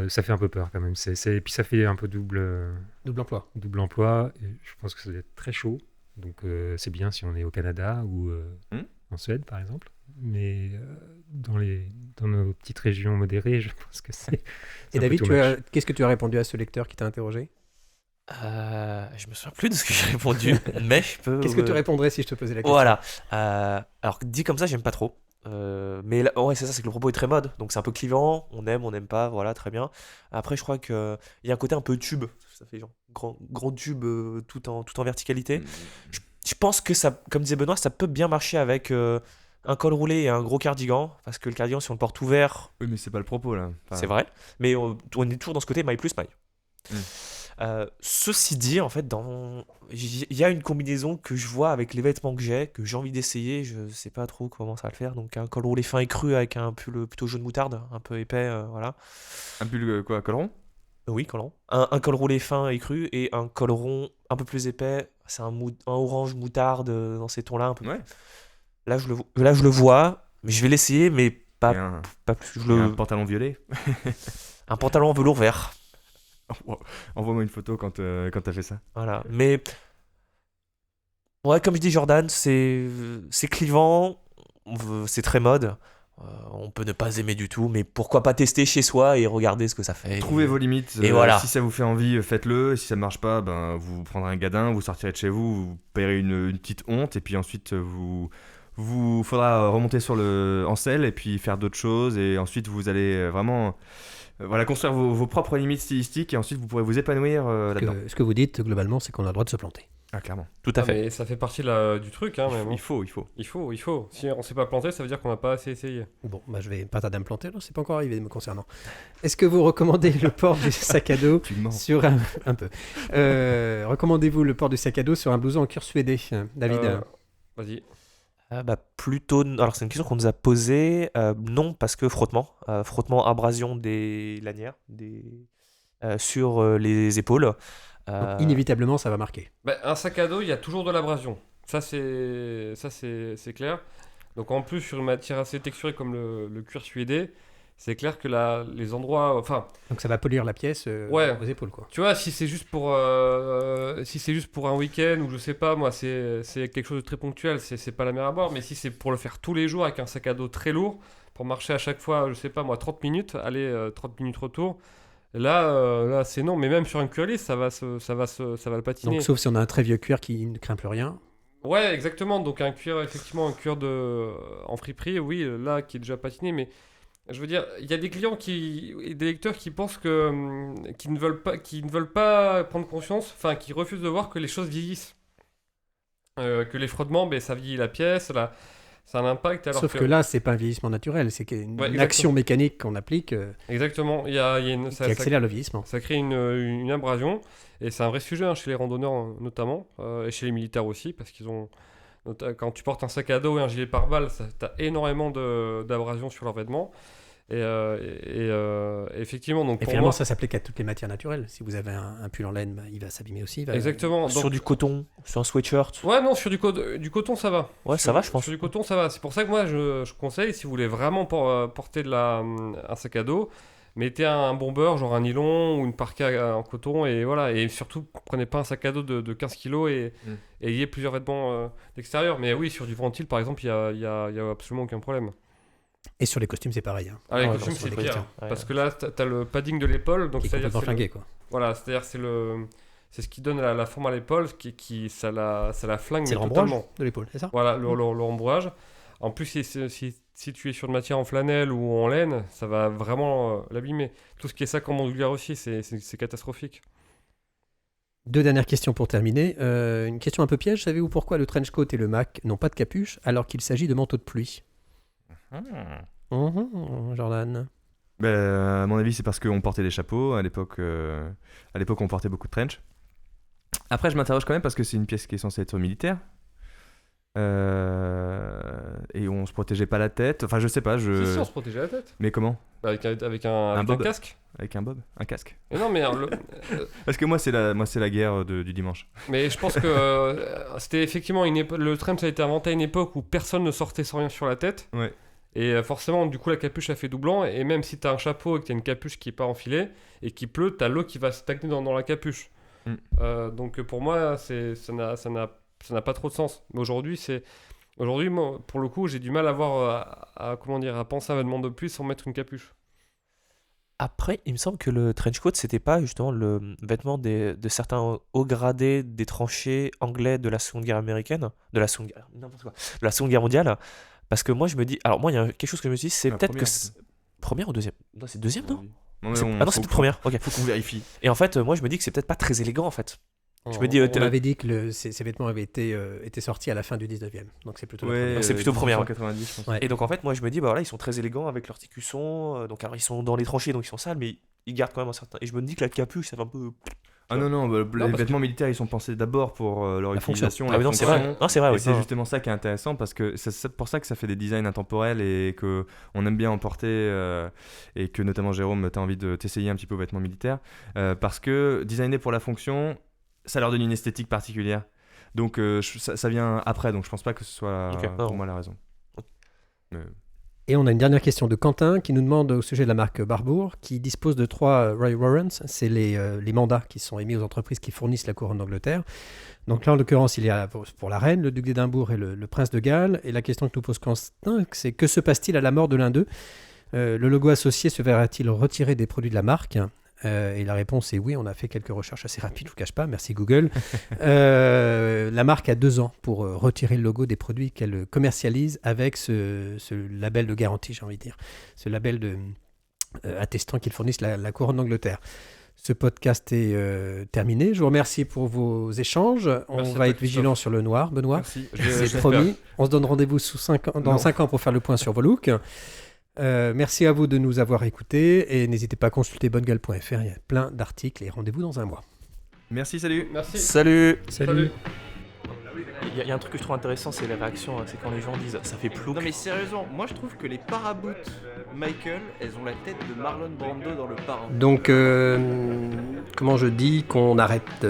Ça fait un peu peur quand même. Et puis ça fait un peu double Double emploi. emploi. Et je pense que ça doit être très chaud. Donc c'est bien si on est au Canada ou en Suède, par exemple. Mais dans nos petites régions modérées, je pense que c'est. Et David, qu'est-ce que tu as répondu à ce lecteur qui t'a interrogé? Je me souviens plus de ce que j'ai répondu, mais je peux. Qu'est-ce que tu répondrais si je te posais la question? Voilà. Alors dit comme ça, j'aime pas trop. Mais là, ouais, c'est ça, c'est que le propos est très mode, donc c'est un peu clivant. On n'aime pas, voilà, très bien. Après, je crois que il y a un côté un peu tube. Ça fait genre grand tube tout en verticalité. Je pense que ça, comme disait Benoît, ça peut bien marcher avec un col roulé et un gros cardigan, parce que le cardigan, si on le porte ouvert, Oui, mais c'est pas le propos là. Enfin, c'est vrai. Mais on est toujours dans ce côté maille plus maille. Ceci dit, en fait, il y a une combinaison que je vois avec les vêtements que j'ai envie d'essayer. Je sais pas trop comment ça va le faire. Donc, un col roulé fin et cru avec un pull plutôt jaune moutarde, un peu épais, voilà. Un pull quoi, col rond? Oui, col rond. Un col roulé fin et cru et un col rond un peu plus épais. C'est un orange moutarde dans ces tons-là. Un peu. Ouais. Là, je le vois, mais je vais l'essayer, mais Et pas un, plus. et un pantalon violet. Un pantalon en velours vert. Envoie-moi une photo quand t'as fait ça. Voilà. Mais ouais, comme je dis, Jordan, c'est clivant, c'est très mode. On peut ne pas aimer du tout, mais pourquoi pas tester chez soi et regarder ce que ça fait. Trouvez vos limites. Et voilà. Si ça vous fait envie, faites-le. Et si ça ne marche pas, ben, vous prendrez un gadin, vous sortirez de chez vous, vous payerez une petite honte. Et puis ensuite, vous faudra remonter en selle et puis faire d'autres choses. Et ensuite, vous allez vraiment construire vos propres limites stylistiques. Et ensuite, vous pourrez vous épanouir là-dedans. Ce que vous dites globalement, c'est qu'on a le droit de se planter. Ah, clairement. Tout à fait. Mais ça fait partie du truc. Hein, mais bon. Il faut. Il faut. Si on s'est pas planté, ça veut dire qu'on n'a pas assez essayé. Bon, bah, je vais pas tarder à me planter, alors c'est pas encore arrivé me concernant. Est-ce que vous recommandez le port du sac à dos Tu mens. sur un peu recommandez-vous le port du sac à dos sur un blouson en cuir suédé, David? Vas-y. Plutôt. Alors, c'est une question qu'on nous a posée. Non, parce que frottement, abrasion des lanières, sur les épaules. Donc, inévitablement, ça va marquer. Bah, un sac à dos, il y a toujours de l'abrasion. Ça, c'est clair. Donc, en plus, sur une matière assez texturée comme le cuir suédé, c'est clair que les endroits. Enfin, Donc ça va polir la pièce Ouais. aux épaules, quoi. tu vois, si c'est juste pour un week-end ou je sais pas, moi, c'est quelque chose de très ponctuel, c'est pas la mer à boire. Mais si c'est pour le faire tous les jours avec un sac à dos très lourd, pour marcher à chaque fois, je sais pas moi, 30 minutes, aller 30 minutes retour. Là, c'est non, mais même sur un cuir lisse, ça va le patiner. Donc sauf si on a un très vieux cuir qui ne craint plus rien. Ouais, exactement. Donc un cuir, effectivement, en friperie, oui, là, qui est déjà patiné. Mais je veux dire, il y a des clients et des lecteurs qui pensent qui ne veulent pas prendre conscience, enfin, qui refusent de voir que les choses vieillissent. Que les frottements, ben, ça vieillit la pièce, ça a un impact. Alors Sauf que là, c'est pas un vieillissement naturel, c'est une exactement. action mécanique qu'on applique Exactement. Il y a qui accélère le vieillissement. Ça crée une abrasion et c'est un vrai sujet chez les randonneurs notamment et chez les militaires aussi parce qu'ils ont quand tu portes un sac à dos et un gilet pare-balles, t'as énormément d'abrasion sur leurs vêtements et effectivement donc Et pour finalement, moi, ça s'applique à toutes les matières naturelles. Si vous avez un pull en laine, bah, il va s'abîmer aussi. exactement. Sur Donc, du coton, sur un sweatshirt. ouais, non, sur du coton ça va. Ouais, ça va, je pense. Sur du coton ça va. C'est pour ça que moi je conseille si vous voulez vraiment porter un sac à dos, Mettez un bomber, genre un nylon ou une parka en coton, et voilà. Et surtout, prenez pas un sac à dos de 15 kilos et ayez plusieurs vêtements d'extérieur. Mais oui, sur du ventil, par exemple, il y a absolument aucun problème. Et sur les costumes, c'est pareil. Hein. Ah, les Ouais, costumes, sur c'est les pire. costumes. Ouais. Parce que là, t'as le padding de l'épaule, donc Qui est c'est-à-dire complètement c'est flingué, quoi. voilà, c'est-à-dire c'est ce qui donne la forme à l'épaule, ça la flingue, C'est mais le rembrage totalement. de l'épaule, c'est ça? Voilà, le rembrage. En plus, si tu es sur une matière en flanelle ou en laine, ça va vraiment l'abîmer. Tout ce qui est sac en bandoulière aussi, c'est catastrophique. 2 dernières questions pour terminer. Une question un peu piège. Savez-vous pourquoi le trench coat et le Mac n'ont pas de capuche alors qu'il s'agit de manteaux de pluie? Jordan. À mon avis, c'est parce qu'on portait des chapeaux. À l'époque, on portait beaucoup de trench. Après, je m'interroge quand même parce que c'est une pièce qui est censée être militaire. Et on se protégeait pas la tête. Enfin, je sais pas. Si, on se protégeait la tête. Mais comment? Avec un bob. casque. Avec un bob, un casque. Mais non, mais Parce que moi, c'est la guerre du dimanche. mais je pense que c'était effectivement le trench a été inventé à une époque où personne ne sortait sans rien sur la tête. Ouais. Et forcément, du coup, la capuche a fait doublant. Et même si t'as un chapeau et que t'as une capuche qui est pas enfilée et qui pleut, t'as l'eau qui va stagner dans la capuche. Donc pour moi, ça n'a pas trop de sens. Mais aujourd'hui, moi, pour le coup, j'ai du mal à penser à un vêtement de pluie sans mettre une capuche. Après, il me semble que le trench coat, c'était pas justement le vêtement de certains hauts gradés des tranchées anglais de la Seconde Guerre américaine, de la Seconde Guerre, n'importe quoi, de la Seconde Guerre mondiale. Parce que moi, je me dis, alors moi, il y a quelque chose que je me suis dit, c'est La peut-être première, que première ou deuxième? Non, c'est deuxième, non? Non, mais C'est- on- Ah non, faut- c'était faut- première. Ok. Faut qu'on vérifie. Et en fait, moi, je me dis que c'est peut-être pas très élégant en fait. Je me dis, On avait dit que ces vêtements avaient été sortis à la fin du 19e. Donc c'est plutôt la première. C'est plutôt première, ouais. 1990, je pense. Ouais. Et donc en fait, moi, je me dis, bah voilà, ils sont très élégants avec leur petit cusson. Donc alors, ils sont dans les tranchées, donc ils sont sales, mais ils gardent quand même un certain. Et je me dis que la capuche, ça fait un peu. Ah non, les parce vêtements militaires, ils sont pensés d'abord pour leur La fonction. utilisation. Ah la oui, non, c'est fonction. vrai. Non, c'est vrai. Et Oui. c'est Non. justement ça qui est intéressant parce que c'est pour ça que ça fait des designs intemporels et que on aime bien en porter et que notamment Jérôme, t'as envie de t'essayer un petit peu aux vêtements militaires parce que designer pour la fonction, ça leur donne une esthétique particulière. Donc ça vient après, donc je pense pas que ce soit Ok, pour non. moi la raison. Et on a une dernière question de Quentin qui nous demande au sujet de la marque Barbour, qui dispose de 3 Roy Warrants, c'est les mandats qui sont émis aux entreprises qui fournissent la couronne d'Angleterre. Donc là, en l'occurrence, il y a pour la reine, le duc d'Édimbourg et le prince de Galles. Et la question que nous pose Quentin, c'est que se passe-t-il à la mort de l'un d'eux? Le logo associé se verra-t-il retiré des produits de la marque? Et la réponse est oui, on a fait quelques recherches assez rapides, je ne vous cache pas, merci Google. La marque a 2 ans pour retirer le logo des produits qu'elle commercialise avec ce label de garantie, j'ai envie de dire. Ce label attestant qu'ils fournissent la couronne d'Angleterre. Ce podcast est terminé. Je vous remercie pour vos échanges. On Merci à va toi, être vigilant sur le noir, Benoît. Merci. C'est promis. On se donne rendez-vous dans 5 ans pour faire le point sur vos looks. Merci à vous de nous avoir écoutés et n'hésitez pas à consulter bonnegueule.fr, il y a plein d'articles et rendez-vous dans un mois. Merci, salut. Merci. Salut. Salut. Il y a un truc que je trouve intéressant, c'est les réactions. C'est quand les gens disent ça fait plouc. Non mais sérieusement, moi je trouve que les paraboots Michael, elles ont la tête de Marlon Brando dans Le Parrain. Donc, comment je dis qu'on arrête